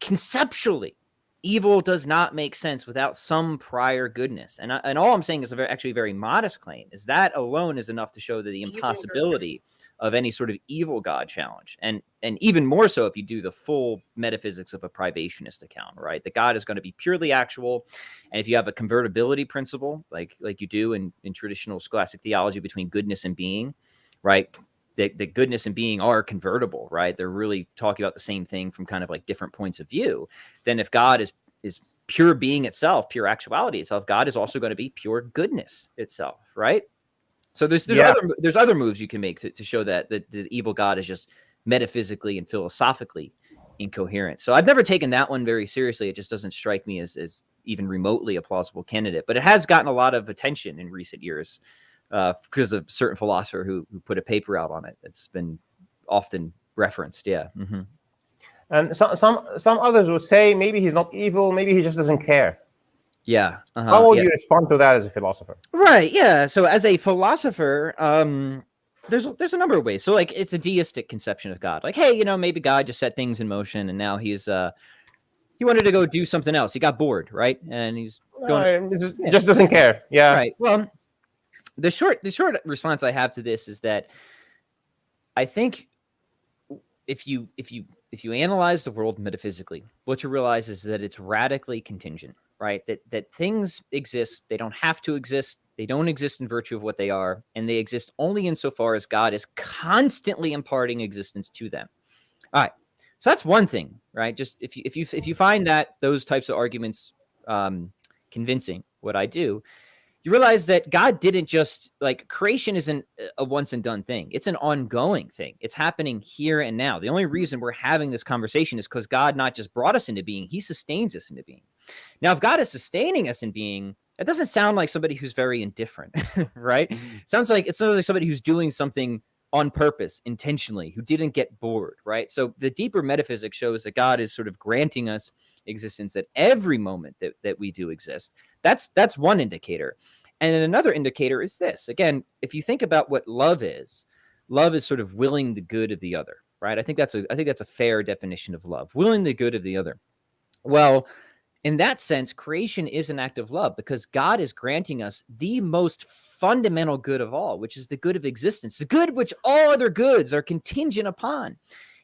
conceptually, evil does not make sense without some prior goodness. And all I'm saying is actually a very modest claim. Is that alone is enough to show that the impossibility of any sort of evil God challenge. And even more so if you do the full metaphysics of a privationist account, right? That God is going to be purely actual. And if you have a convertibility principle, like you do in traditional scholastic theology between goodness and being, right? That goodness and being are convertible, right? They're really talking about the same thing from kind of like different points of view. Then if God is pure being itself, pure actuality itself, God is also going to be pure goodness itself, right? So there's other moves you can make to show that the evil God is just metaphysically and philosophically incoherent. So I've never taken that one very seriously. It just doesn't strike me as even remotely a plausible candidate, but it has gotten a lot of attention in recent years. Because of a certain philosopher who put a paper out on it. It's been often referenced. Yeah. Mm-hmm. And some others would say maybe he's not evil, maybe he just doesn't care. Yeah. How would you respond to that as a philosopher? Right. Yeah. So as a philosopher, there's a number of ways. So like, it's a deistic conception of God. Like, hey, maybe God just set things in motion, and now he wanted to go do something else. He got bored, right? And he's going. He just doesn't care. Yeah. Right. Well, the short response I have to this is that I think if you analyze the world metaphysically, what you realize is that it's radically contingent, right? That things exist, they don't have to exist, they don't exist in virtue of what they are, and they exist only insofar as God is constantly imparting existence to them. All right. So that's one thing, right? Just if you find that those types of arguments convincing, what I do, you realize that God didn't just, like, creation isn't a once and done thing. It's an ongoing thing. It's happening here and now. The only reason we're having this conversation is because God not just brought us into being, he sustains us into being. Now, if God is sustaining us in being, that doesn't sound like somebody who's very indifferent, right? It sounds like somebody who's doing something on purpose, intentionally, who didn't get bored, right? So the deeper metaphysics shows that God is sort of granting us existence at every moment that we do exist. That's one indicator. And then another indicator is this. Again, if you think about what love is sort of willing the good of the other, right? I think that's a fair definition of love, willing the good of the other. Well, in that sense, creation is an act of love because God is granting us the most fundamental good of all, which is the good of existence, the good which all other goods are contingent upon.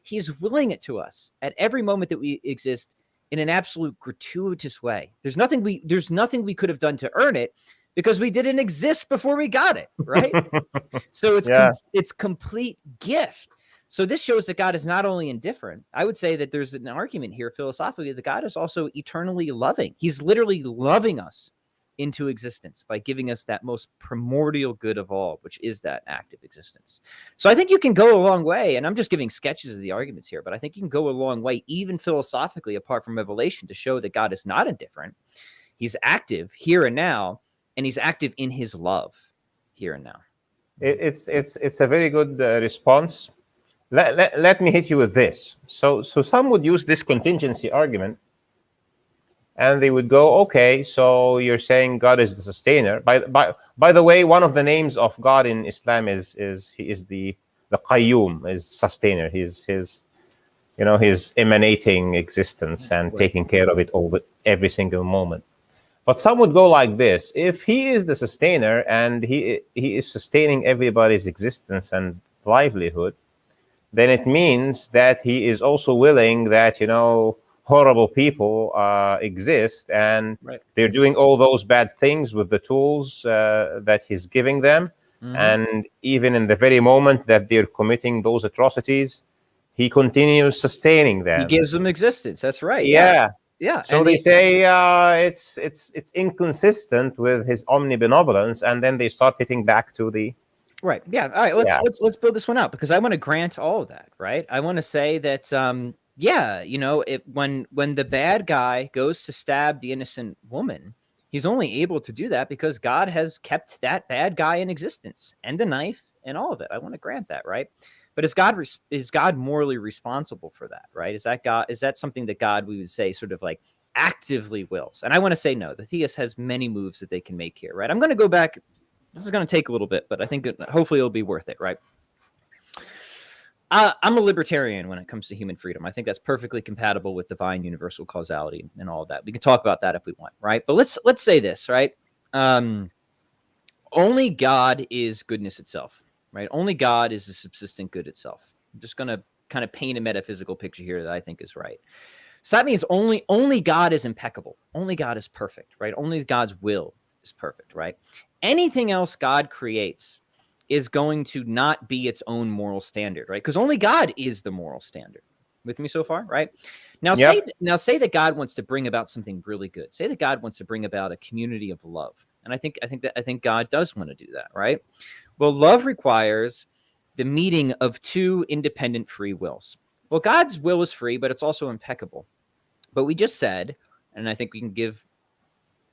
He's willing it to us at every moment that we exist in an absolute gratuitous way. There's nothing we could have done to earn it because we didn't exist before we got it, right? So it's complete gift. So this shows that God is not only indifferent. I would say that there's an argument here philosophically that God is also eternally loving. He's literally loving us into existence by giving us that most primordial good of all, which is that active existence. So I think you can go a long way, and I'm just giving sketches of the arguments here, but I think you can go a long way, even philosophically, apart from revelation, to show that God is not indifferent. He's active here and now, and he's active in his love here and now. It's a very good response. Let me hit you with this. So some would use this contingency argument, and they would go, okay, so you're saying God is the sustainer. By the way, one of the names of God in Islam is he is the Qayyum, is sustainer. He's emanating existence and Right. taking care of it every single moment. But some would go like this: if he is the sustainer and he is sustaining everybody's existence and livelihood, then it means that he is also willing that horrible people exist, and Right. they're doing all those bad things with the tools that he's giving them. Hmm. And even in the very moment that they're committing those atrocities, he continues sustaining He them. gives them existence. That's right. Yeah. Yeah. Yeah. So And they say it's inconsistent with his omnibenevolence, and then they start hitting back to the right. Yeah. All right. yeah. Let's build this one out, because I want to grant all of that. Right. I want to say that yeah, if when the bad guy goes to stab the innocent woman, he's only able to do that because God has kept that bad guy in existence, and the knife and all of it. I want to grant that. Right. But is God morally responsible for that? Right. Is that something that God, we would say, sort of like actively wills? And I want to say no. The theist has many moves that they can make here. Right. I'm going to go back. This is going to take a little bit, but I think hopefully it'll be worth it. Right. I'm a libertarian when it comes to human freedom. I think that's perfectly compatible with divine universal causality and all of that. We can talk about that if we want, right? But let's say this, right? Only God is goodness itself, right? Only God is the subsistent good itself. I'm just going to kind of paint a metaphysical picture here that I think is right. So that means only God is impeccable. Only God is perfect, right? Only God's will is perfect, right? Anything else God creates is going to not be its own moral standard, right? Because only God is the moral standard. With me so far, right? Now Yep. say that God wants to bring about something really good. Say that God wants to bring about a community of love. And I think God does want to do that, right? Well, love requires the meeting of two independent free wills. Well, God's will is free, but it's also impeccable. But we just said, and I think we can give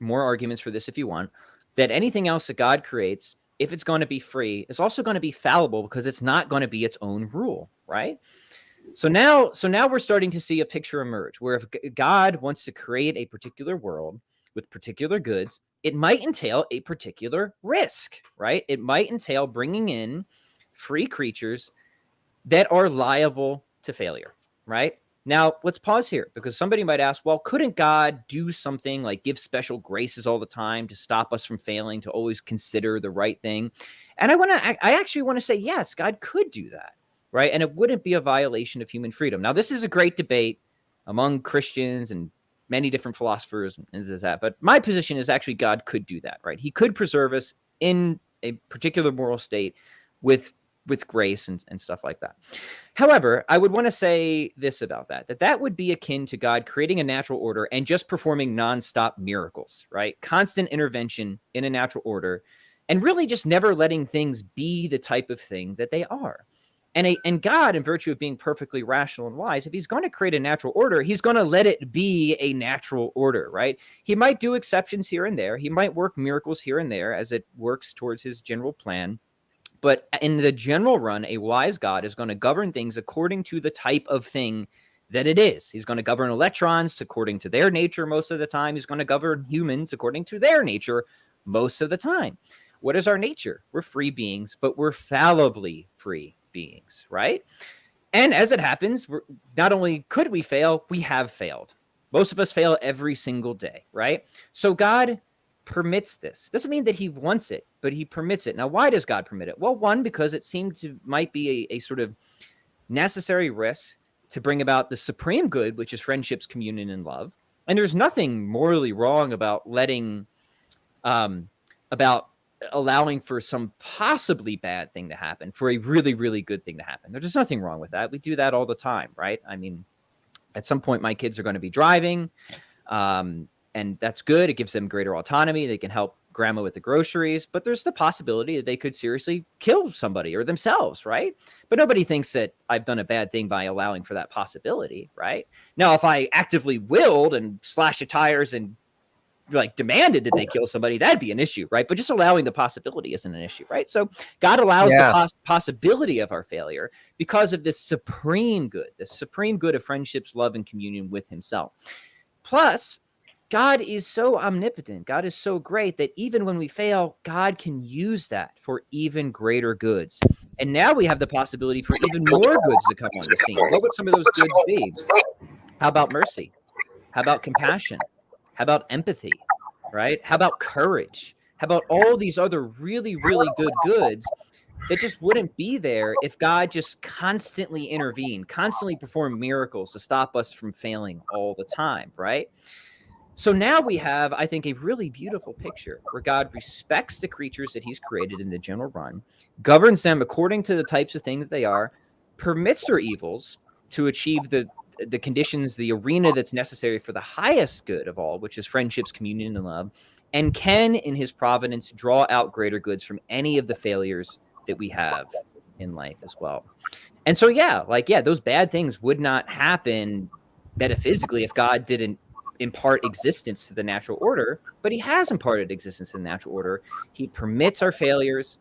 more arguments for this if you want, that anything else that God creates, if it's going to be free, is also going to be fallible because it's not going to be its own rule, right? So now we're starting to see a picture emerge where if God wants to create a particular world with particular goods, it might entail a particular risk, right? It might entail bringing in free creatures that are liable to failure, right? Now, let's pause here because somebody might ask, well, couldn't God do something like give special graces all the time to stop us from failing, to always consider the right thing? And I actually want to say, yes, God could do that, right? And it wouldn't be a violation of human freedom. Now, this is a great debate among Christians and many different philosophers and this, that. But my position is actually God could do that, right? He could preserve us in a particular moral state with grace and stuff like that. However, I would want to say this about that would be akin to God creating a natural order and just performing nonstop miracles, right? Constant intervention in a natural order and really just never letting things be the type of thing that they are. And God, in virtue of being perfectly rational and wise, if he's going to create a natural order, he's going to let it be a natural order, right? He might do exceptions here and there. He might work miracles here and there as it works towards his general plan. But in the general run, a wise God is going to govern things according to the type of thing that it is. He's going to govern electrons according to their nature most of the time. He's going to govern humans according to their nature most of the time. What is our nature? We're free beings, but we're fallibly free beings, right? And as it happens, not only could we fail, we have failed. Most of us fail every single day, right? So God permits this. Doesn't mean that he wants it, but he permits it. Now, why does God permit it? Well, one, because it might be a sort of necessary risk to bring about the supreme good, which is friendships, communion, and love. And there's nothing morally wrong about about allowing for some possibly bad thing to happen for a really, really good thing to happen. There's nothing wrong with that. We do that all the time, right? I mean, at some point, my kids are going to be driving. And that's good. It gives them greater autonomy. They can help grandma with the groceries, but there's the possibility that they could seriously kill somebody or themselves, right? But nobody thinks that I've done a bad thing by allowing for that possibility, right? Now, if I actively willed and slashed the tires and like demanded that they kill somebody, that'd be an issue, right? But just allowing the possibility isn't an issue, right? So God allows Yeah. the possibility of our failure because of this supreme good of friendships, love, and communion with himself. Plus, God is so omnipotent. God is so great that even when we fail, God can use that for even greater goods. And now we have the possibility for even more goods to come on the scene. What would some of those goods be? How about mercy? How about compassion? How about empathy? Right? How about courage? How about all these other really, really good goods that just wouldn't be there if God just constantly intervened, constantly performed miracles to stop us from failing all the time, right? So now we have, I think, a really beautiful picture where God respects the creatures that he's created in the general run, governs them according to the types of things that they are, permits their evils to achieve the conditions, the arena that's necessary for the highest good of all, which is friendships, communion, and love, and can, in his providence, draw out greater goods from any of the failures that we have in life as well. And so, those bad things would not happen metaphysically if God didn't impart existence to the natural order, but he has imparted existence to the natural order. He permits our failures.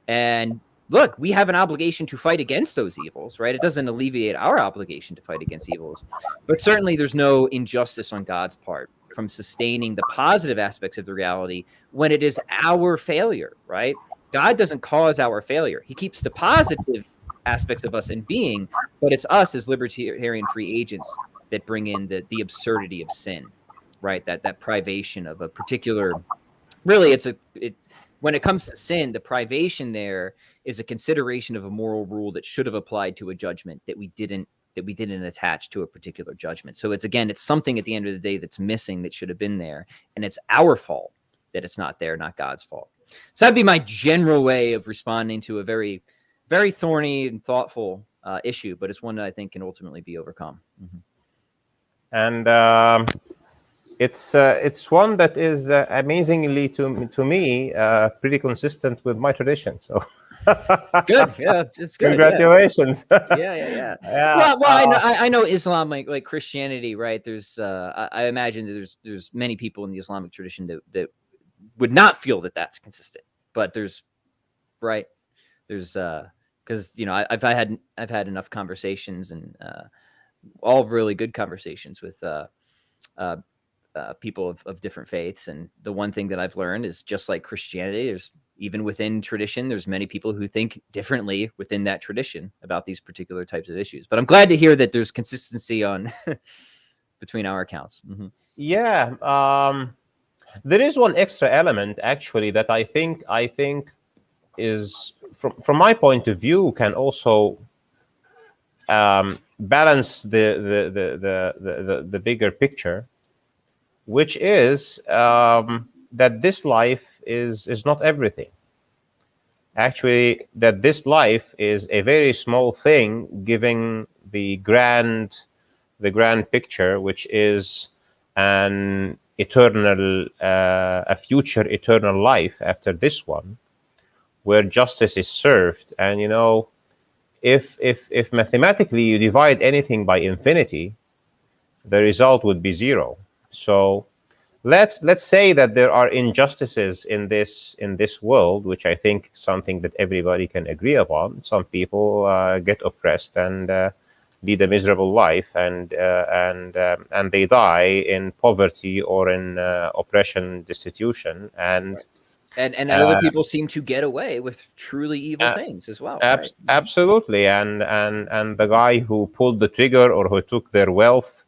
And look, we have an obligation to fight against those evils, right? It doesn't alleviate our obligation to fight against evils, but certainly there's no injustice on God's part from sustaining the positive aspects of the reality when it is our failure, right? God doesn't cause our failure. He keeps the positive aspects of us in being, but it's us as libertarian free agents that bring in the absurdity of sin, right? That privation of a particular, really, it's when it comes to sin, the privation there is a consideration of a moral rule that should have applied to a judgment that we didn't attach to a particular judgment. So it's something at the end of the day that's missing that should have been there, and it's our fault that it's not there, not God's fault. So that'd be my general way of responding to a very, very thorny and thoughtful issue, but it's one that I think can ultimately be overcome. Mm-hmm. And it's one that is amazingly to me pretty consistent with my tradition. So good, yeah, it's good. Congratulations. Yeah. Well, I know Islam, like Christianity, right? There's I imagine that there's many people in the Islamic tradition that would not feel that that's consistent, but there's because I've had enough conversations and all really good conversations with people of different faiths, and the one thing that I've learned is just like Christianity, there's even within tradition, there's many people who think differently within that tradition about these particular types of issues. But I'm glad to hear that there's consistency on between our accounts. Mm-hmm. Yeah, there is one extra element actually that I think is from my point of view can also balance the bigger picture, which is that this life is not everything. Actually, that this life is a very small thing, given the grand picture, which is an eternal, a future eternal life after this one, where justice is served. And if mathematically you divide anything by infinity, the result would be zero. So let's say that there are injustices in this world, which I think is something that everybody can agree upon. Some people get oppressed and lead a miserable life, and they die in poverty or in oppression, destitution, and other people seem to get away with truly evil things as well. Right? Absolutely, and the guy who pulled the trigger or who took their wealth,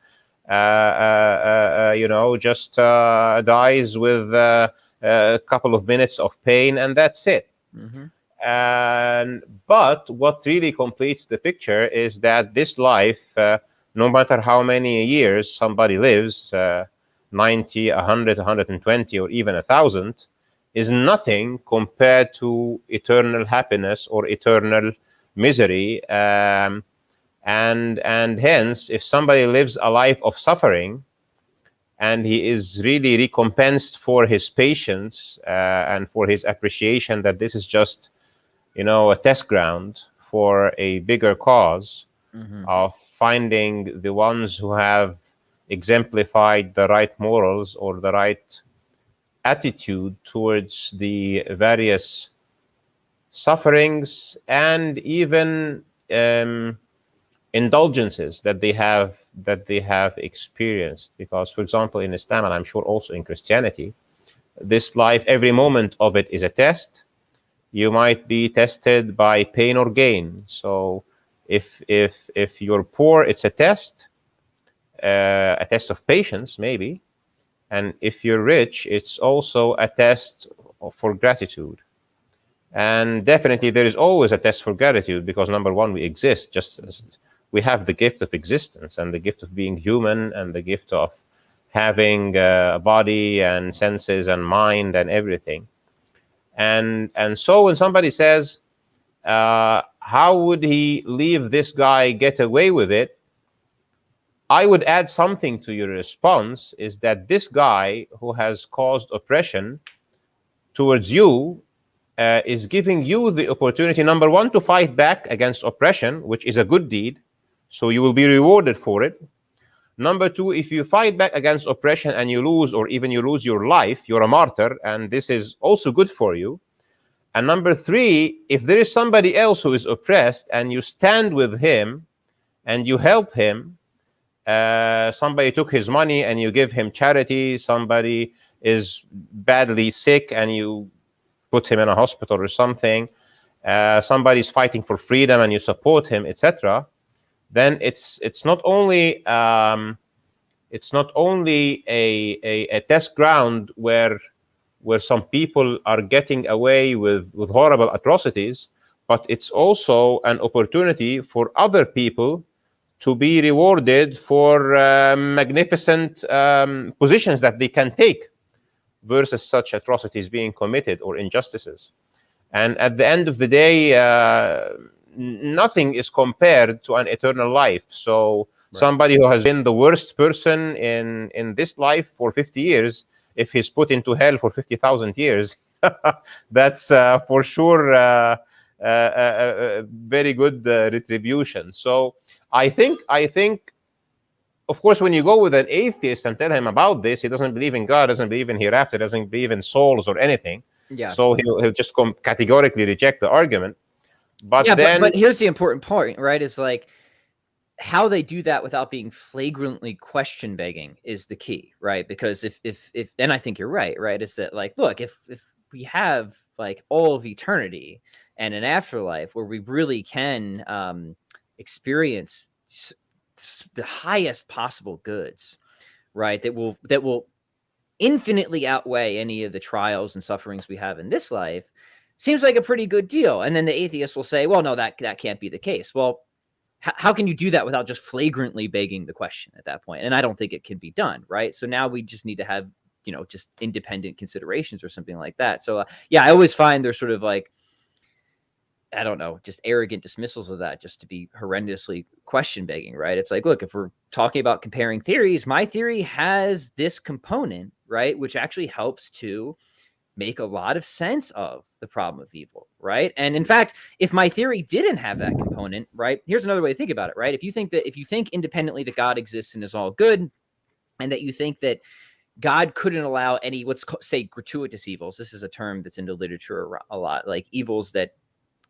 just dies with a couple of minutes of pain, and that's it. Mm-hmm. But what really completes the picture is that this life, no matter how many years somebody lives, 90, 100, 120, or even 1,000, is nothing compared to eternal happiness or eternal misery. And hence, if somebody lives a life of suffering and he is really recompensed for his patience and for his appreciation that this is just a test ground for a bigger cause, mm-hmm. of finding the ones who have exemplified the right morals or the right attitude towards the various sufferings and even indulgences that they have experienced. Because, for example, in Islam, and I'm sure also in Christianity, this life, every moment of it is a test. You might be tested by pain or gain. So if you're poor, it's a test of patience, maybe. And if you're rich, it's also a test for gratitude. And definitely there is always a test for gratitude, because number one, we exist, just as we have the gift of existence and the gift of being human and the gift of having a body and senses and mind and everything. And so when somebody says, how would he leave this guy get away with it? I would add something to your response, is that this guy who has caused oppression towards you is giving you the opportunity, number one, to fight back against oppression, which is a good deed, so you will be rewarded for it. Number two, if you fight back against oppression and you lose, or even you lose your life, you're a martyr, and this is also good for you. And number three, if there is somebody else who is oppressed and you stand with him and you help him, somebody took his money and you give him charity, somebody is badly sick and you put him in a hospital or something, somebody's fighting for freedom and you support him, etc., then it's not only a test ground where some people are getting away with horrible atrocities, but it's also an opportunity for other people to be rewarded for magnificent positions that they can take versus such atrocities being committed or injustices. And at the end of the day, nothing is compared to an eternal life. So somebody who has been the worst person in this life for 50 years, if he's put into hell for 50,000 years, that's for sure a very good retribution. So I think, of course, when you go with an atheist and tell him about this, he doesn't believe in God, doesn't believe in hereafter, doesn't believe in souls or anything. Yeah. So he'll just categorically reject the argument. But yeah, then, but here's the important point, right? Is like how they do that without being flagrantly question begging is the key, right? Because if and I think you're right, is that like, look, if we have like all of eternity and an afterlife where we really can experience the highest possible goods, right? That will infinitely outweigh any of the trials and sufferings we have in this life, seems like a pretty good deal. And then the atheist will say, well, no, that can't be the case. Well, how can you do that without just flagrantly begging the question at that point? And I don't think it can be done, right? So now we just need to have, just independent considerations or something like that. So yeah, I always find there's sort of like, I don't know, just arrogant dismissals of that just to be horrendously question begging, right? It's like, look, if we're talking about comparing theories, my theory has this component, right, which actually helps to make a lot of sense of the problem of evil, right? And in fact, if my theory didn't have that component, right, here's another way to think about it, right? If you think independently that God exists and is all good, and that you think that God couldn't allow any, let's say, gratuitous evils. This is a term that's in the literature a lot, like evils that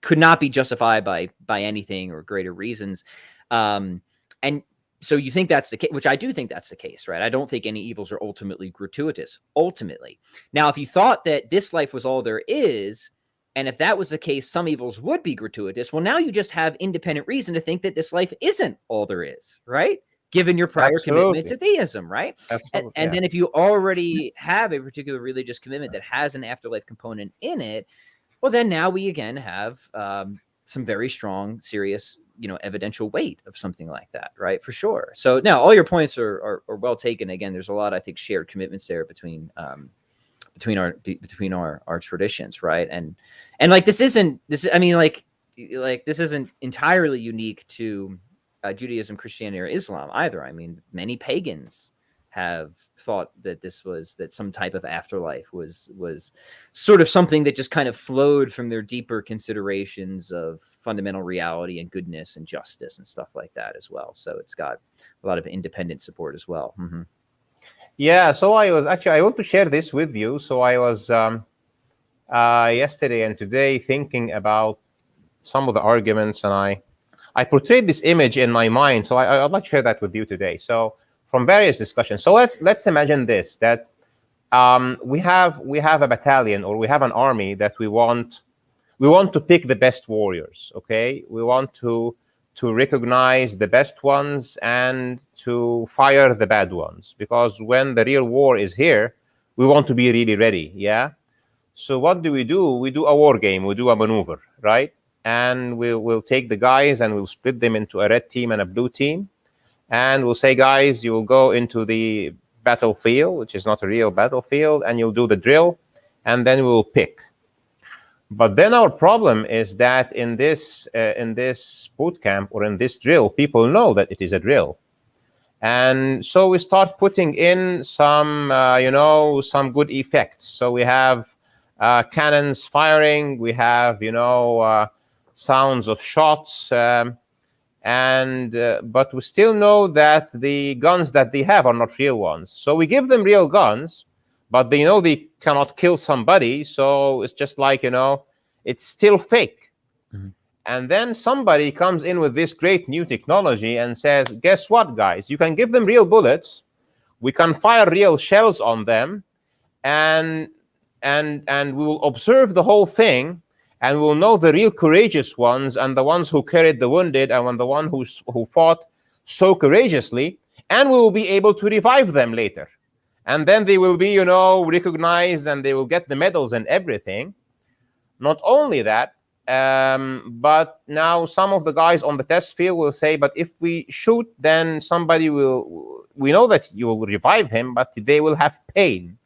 could not be justified by anything or greater reasons. And so you think that's the case, which I do think that's the case, right? I don't think any evils are ultimately gratuitous, ultimately. Now, if you thought that this life was all there is, and if that was the case, some evils would be gratuitous, well, now you just have independent reason to think that this life isn't all there is, right? Given your prior commitment to theism, right? And then if you already have a particular religious commitment that has an afterlife component in it, well, then now we again have some very strong, serious, evidential weight of something like that, right? For sure. So now all your points are well taken. Again, there's a lot, I think, shared commitments there between our traditions, right? And like this isn't entirely unique to Judaism, Christianity, or Islam either. I mean, many pagans have thought that some type of afterlife was sort of something that just kind of flowed from their deeper considerations of fundamental reality and goodness and justice and stuff like that as well. So it's got a lot of independent support as well. Mm-hmm. Yeah, so I want to share this with you. So I was yesterday and today thinking about some of the arguments, and I portrayed this image in my mind. So I'd like to share that with you today. So from various discussions. So let's imagine this, that we have a battalion, or we have an army that we want to pick the best warriors. Okay, we want to recognize the best ones and to fire the bad ones, because when the real war is here, we want to be really ready. Yeah. So what do? We do a war game. We do a maneuver, right? And we'll take the guys and we'll split them into a red team and a blue team, and we'll say, guys, you will go into the battlefield, which is not a real battlefield, and you'll do the drill, and then we'll pick. But then our problem is that in this boot camp or in this drill, people know that it is a drill, and so we start putting in some good effects. So we have cannons firing, we have sounds of shots, and but we still know that the guns that they have are not real ones. So we give them real guns, but they know they cannot kill somebody. So it's just like, it's still fake. Mhm. And then somebody comes in with this great new technology and says, guess what, guys? You can give them real bullets. We can fire real shells on them, and we will observe the whole thing, and we'll know the real courageous ones and the ones who carried the wounded and the one who fought so courageously, and we will be able to revive them later. And then they will be, recognized, and they will get the medals and everything. Not only that, but now some of the guys on the test field will say, but if we shoot, then we know that you will revive him, but they will have pain.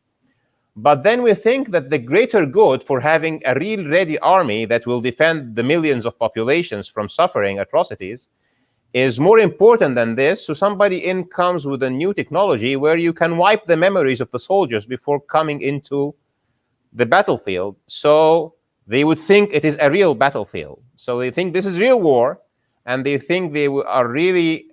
But then we think that the greater good for having a real ready army that will defend the millions of populations from suffering atrocities is more important than this. So somebody in comes with a new technology where you can wipe the memories of the soldiers before coming into the battlefield. So they would think it is a real battlefield. So they think this is real war, and they think they are really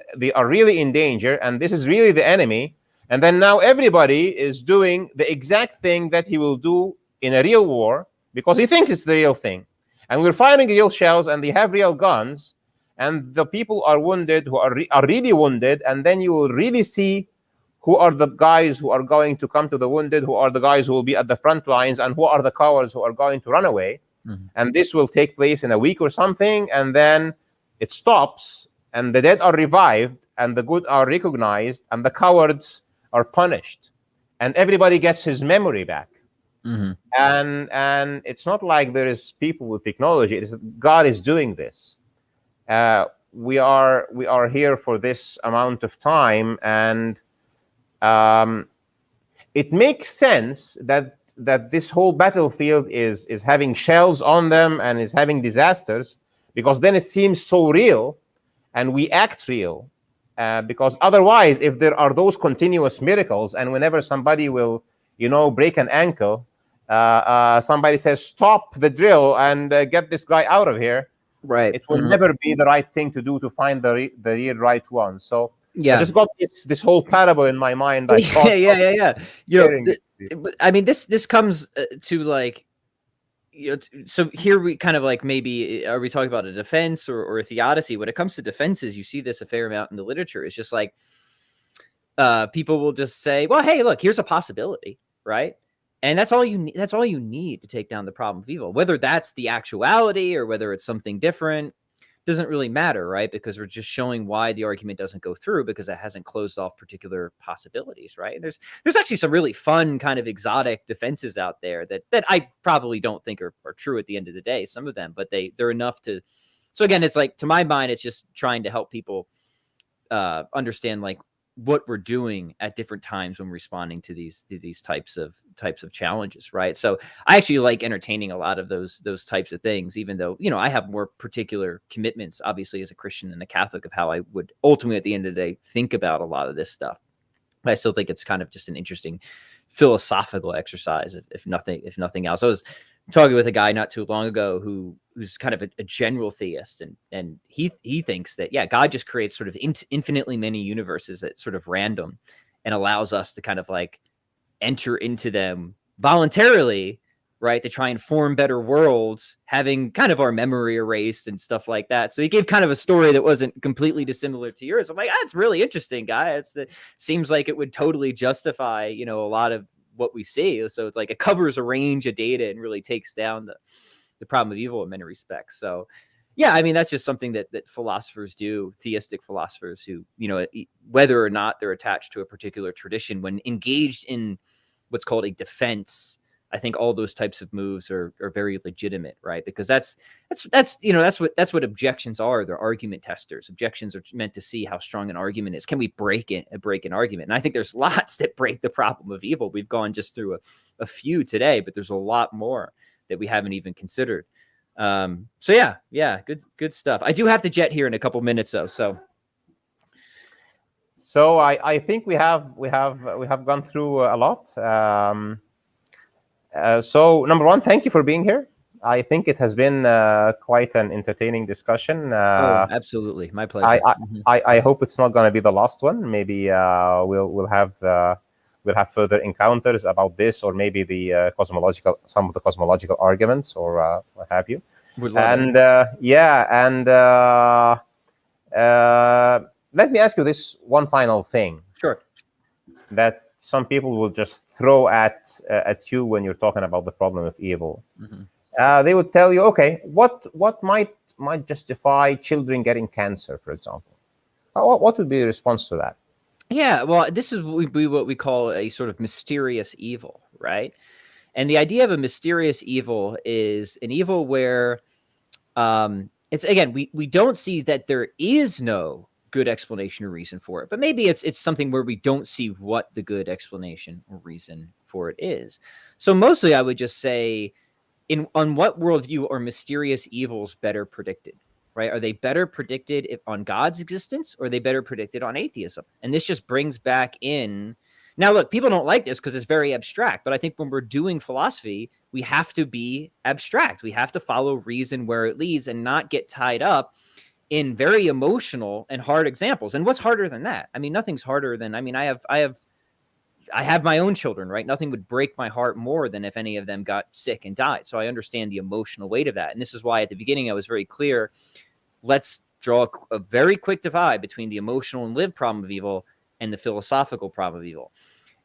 in danger, and this is really the enemy. And then now everybody is doing the exact thing that he will do in a real war, because he thinks it's the real thing. And we're firing real shells, and they have real guns, and the people are wounded, who are really wounded. And then you will really see who are the guys who are going to come to the wounded, who are the guys who will be at the front lines, and who are the cowards who are going to run away. Mhm. And this will take place in a week or something, and then it stops, and the dead are revived, and the good are recognized, and the cowards are punished, and everybody gets his memory back. Mhm. And it's not like there is people with technology. It is God is doing this. We are here for this amount of time, and it makes sense that this whole battlefield is having shells on them and is having disasters, because then it seems so real, and we act real. Because otherwise, if there are those continuous miracles, and whenever somebody will, break an ankle, somebody says, stop the drill and get this guy out of here, Right. it will Mhm. never be the right thing to do to find the real right one. So I Yeah. just got this whole parable in my mind. I Yeah, thought yeah, of yeah, yeah. sharing it with you. But I mean, this comes to like, so here we kind of like, maybe are we talking about a defense or a theodicy? When it comes to defenses, you see this a fair amount in the literature. It's just like, people will just say, well, hey, look, here's a possibility, right? And that's all you need. That's all you need to take down the problem of evil. Whether that's the actuality or whether it's something different doesn't really matter, right? Because we're just showing why the argument doesn't go through, because it hasn't closed off particular possibilities, right? And there's actually some really fun kind of exotic defenses out there that I probably don't think are true at the end of the day, some of them, but they're enough to. So again, it's like, to my mind, it's just trying to help people understand like what we're doing at different times when responding to these types of challenges, right? So I actually like entertaining a lot of those types of things, even though I have more particular commitments, obviously, as a Christian and a Catholic, of how I would ultimately at the end of the day think about a lot of this stuff. But I still think it's kind of just an interesting philosophical exercise, if nothing else. I was talking with a guy not too long ago who's kind of a general theist, and he thinks that, yeah, God just creates sort of infinitely many universes at sort of random, and allows us to kind of like enter into them voluntarily, right, to try and form better worlds, having kind of our memory erased and stuff like that. So he gave kind of a story that wasn't completely dissimilar to yours. I'm like, that's really interesting, guy. It seems like it would totally justify, you know, a lot of what we see. So it's like it covers a range of data and really takes down the problem of evil in many respects. So yeah, I mean, that's just something that philosophers do, theistic philosophers who, you know, whether or not they're attached to a particular tradition, when engaged in what's called a defense, I think all those types of moves are very legitimate, right? Because that's you know, that's what objections are. They're argument testers. Objections are meant to see how strong an argument is. Can we break an argument? And I think there's lots that break the problem of evil. We've gone just through a few today, but there's a lot more that we haven't even considered. So yeah, good stuff. I do have to jet here in a couple minutes though. So I think we have gone through a lot. So number one, thank you for being here. I think it has been quite an entertaining discussion. Oh, absolutely, my pleasure. I hope it's not going to be the last one. Maybe we'll have further encounters about this, or maybe some of the cosmological arguments, or what have you. And let me ask you this one final thing. Sure. That some people will just throw at you when you're talking about the problem of evil. They would tell you, okay, what might justify children getting cancer, for example? What would be the response to that? Yeah, well, this is what we call a sort of mysterious evil, right? And the idea of a mysterious evil is an evil where it's, again, we don't see that there is no good explanation or reason for it, but maybe it's something where we don't see what the good explanation or reason for it is. So mostly I would just say, on what worldview are mysterious evils better predicted, right? Are they better predicted on God's existence, or are they better predicted on atheism? And this just brings back in, now look, people don't like this because it's very abstract, but I think when we're doing philosophy, we have to be abstract. We have to follow reason where it leads and not get tied up in very emotional and hard examples. And what's harder than that? I mean, nothing's harder than, I mean, I have my own children, right? Nothing would break my heart more than if any of them got sick and died. So I understand the emotional weight of that. And this is why at the beginning I was very clear, let's draw a very quick divide between the emotional and lived problem of evil and the philosophical problem of evil.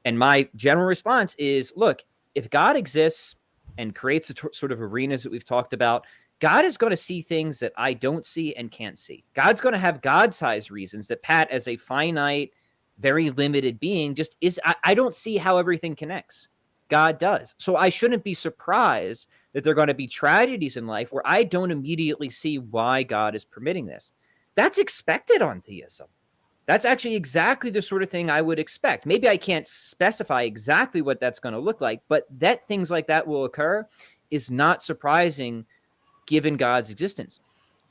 And my general response is, look, if God exists and creates the sort of arenas that we've talked about, God is going to see things that I don't see and can't see. God's going to have God-sized reasons that Pat, as a finite, very limited being, just is, I don't see how everything connects. God does. So I shouldn't be surprised that there are going to be tragedies in life where I don't immediately see why God is permitting this. That's expected on theism. That's actually exactly the sort of thing I would expect. Maybe I can't specify exactly what that's going to look like, but that things like that will occur is not surprising given God's existence.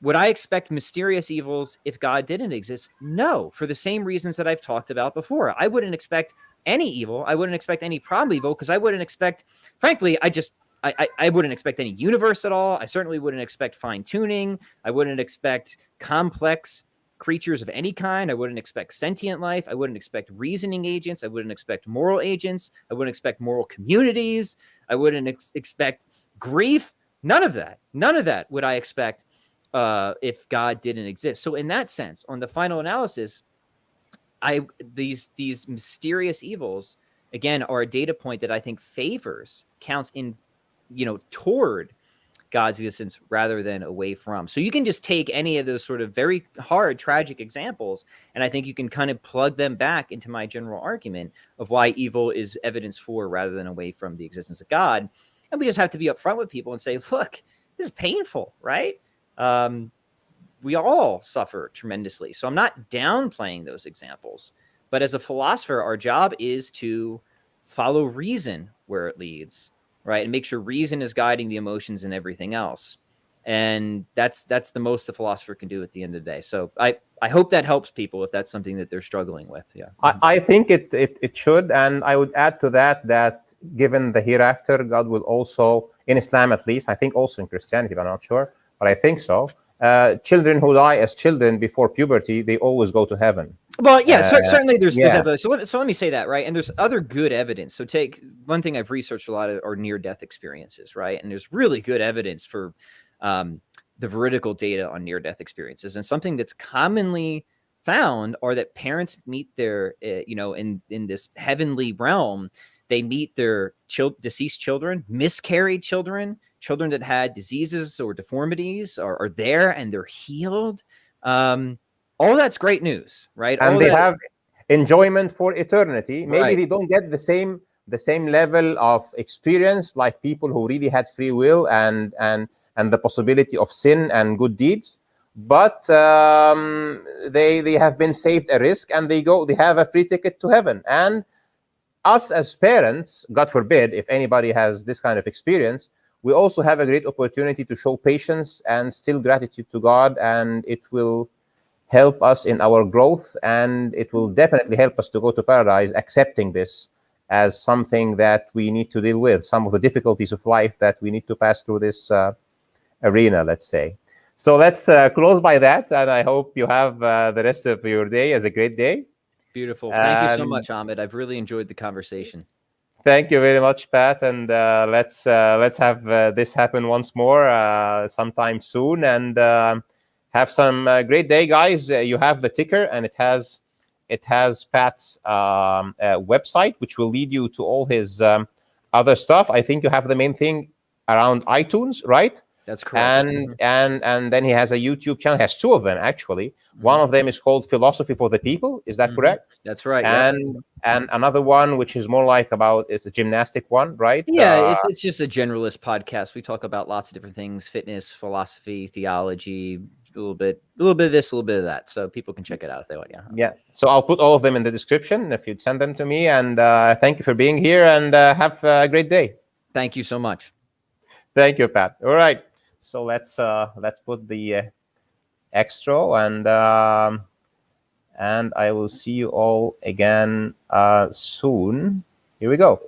Would I expect mysterious evils if God didn't exist? No, for the same reasons that I've talked about before. I wouldn't expect any evil. I wouldn't expect any problem evil, because I wouldn't expect, frankly, I wouldn't expect any universe at all. I certainly wouldn't expect fine tuning. I wouldn't expect complex creatures of any kind. I wouldn't expect sentient life. I wouldn't expect reasoning agents. I wouldn't expect moral agents. I wouldn't expect moral communities. I wouldn't expect grief. None of that would I expect if God didn't exist. So in that sense, on the final analysis, these mysterious evils, again, are a data point that I think counts in, toward God's existence rather than away from. So you can just take any of those sort of very hard, tragic examples, and I think you can kind of plug them back into my general argument of why evil is evidence for rather than away from the existence of God. And we just have to be upfront with people and say, look, this is painful, right? We all suffer tremendously. So I'm not downplaying those examples. But as a philosopher, our job is to follow reason where it leads, right? And make sure reason is guiding the emotions and everything else. And that's the most a philosopher can do at the end of the day. So I hope that helps people if that's something that they're struggling with. Yeah. I think it should. And I would add to that given the hereafter, God will also, in Islam at least, I think also in Christianity, but I'm not sure, but I think so. Children who die as children before puberty, they always go to heaven. Well, yeah, certainly there's Yeah, evidence. So let me say that, right? And there's other good evidence. So take one thing I've researched a lot of are near death experiences, right? And there's really good evidence for um, the veridical data on near death experiences. And something that's commonly found are that parents meet their, in this heavenly realm, they meet their deceased children, miscarried children, children that had diseases or deformities are there and they're healed. All that's great news, right? and All they that, have enjoyment for eternity. Maybe right? they don't get the same level of experience like people who really had free will and the possibility of sin and good deeds, but they have been saved a risk, and they have a free ticket to heaven. And us as parents, God forbid, if anybody has this kind of experience, we also have a great opportunity to show patience and still gratitude to God, and it will help us in our growth, and it will definitely help us to go to paradise, accepting this as something that we need to deal with, some of the difficulties of life that we need to pass through this arena, let's say. So let's close by that, and I hope you have the rest of your day as a great day. Beautiful. Thank you so And much, Ahmed. I've really enjoyed the conversation. thank you very much, Pat, and let's have this happen once more sometime soon, and have some great day, guys. You have the ticker, and it has Pat's website, which will lead you to all his other stuff. I think you have the main thing around iTunes, right? That's correct. And then he has a YouTube channel. He has two of them actually. One of them is called Philosophy for the People. Is that correct? That's right. Yep. And another one which is more like about, it's a gymnastic one, right? Yeah, it's just a generalist podcast. We talk about lots of different things: fitness, philosophy, theology, a little bit of this, a little bit of that. So people can check it out if they want. Yeah. Yeah. So I'll put all of them in the description if you'd send them to me. And thank you for being here, and have a great day. Thank you so much. Thank you, Pat. All right. So let's put the extra, and I will see you all again soon. Here we go.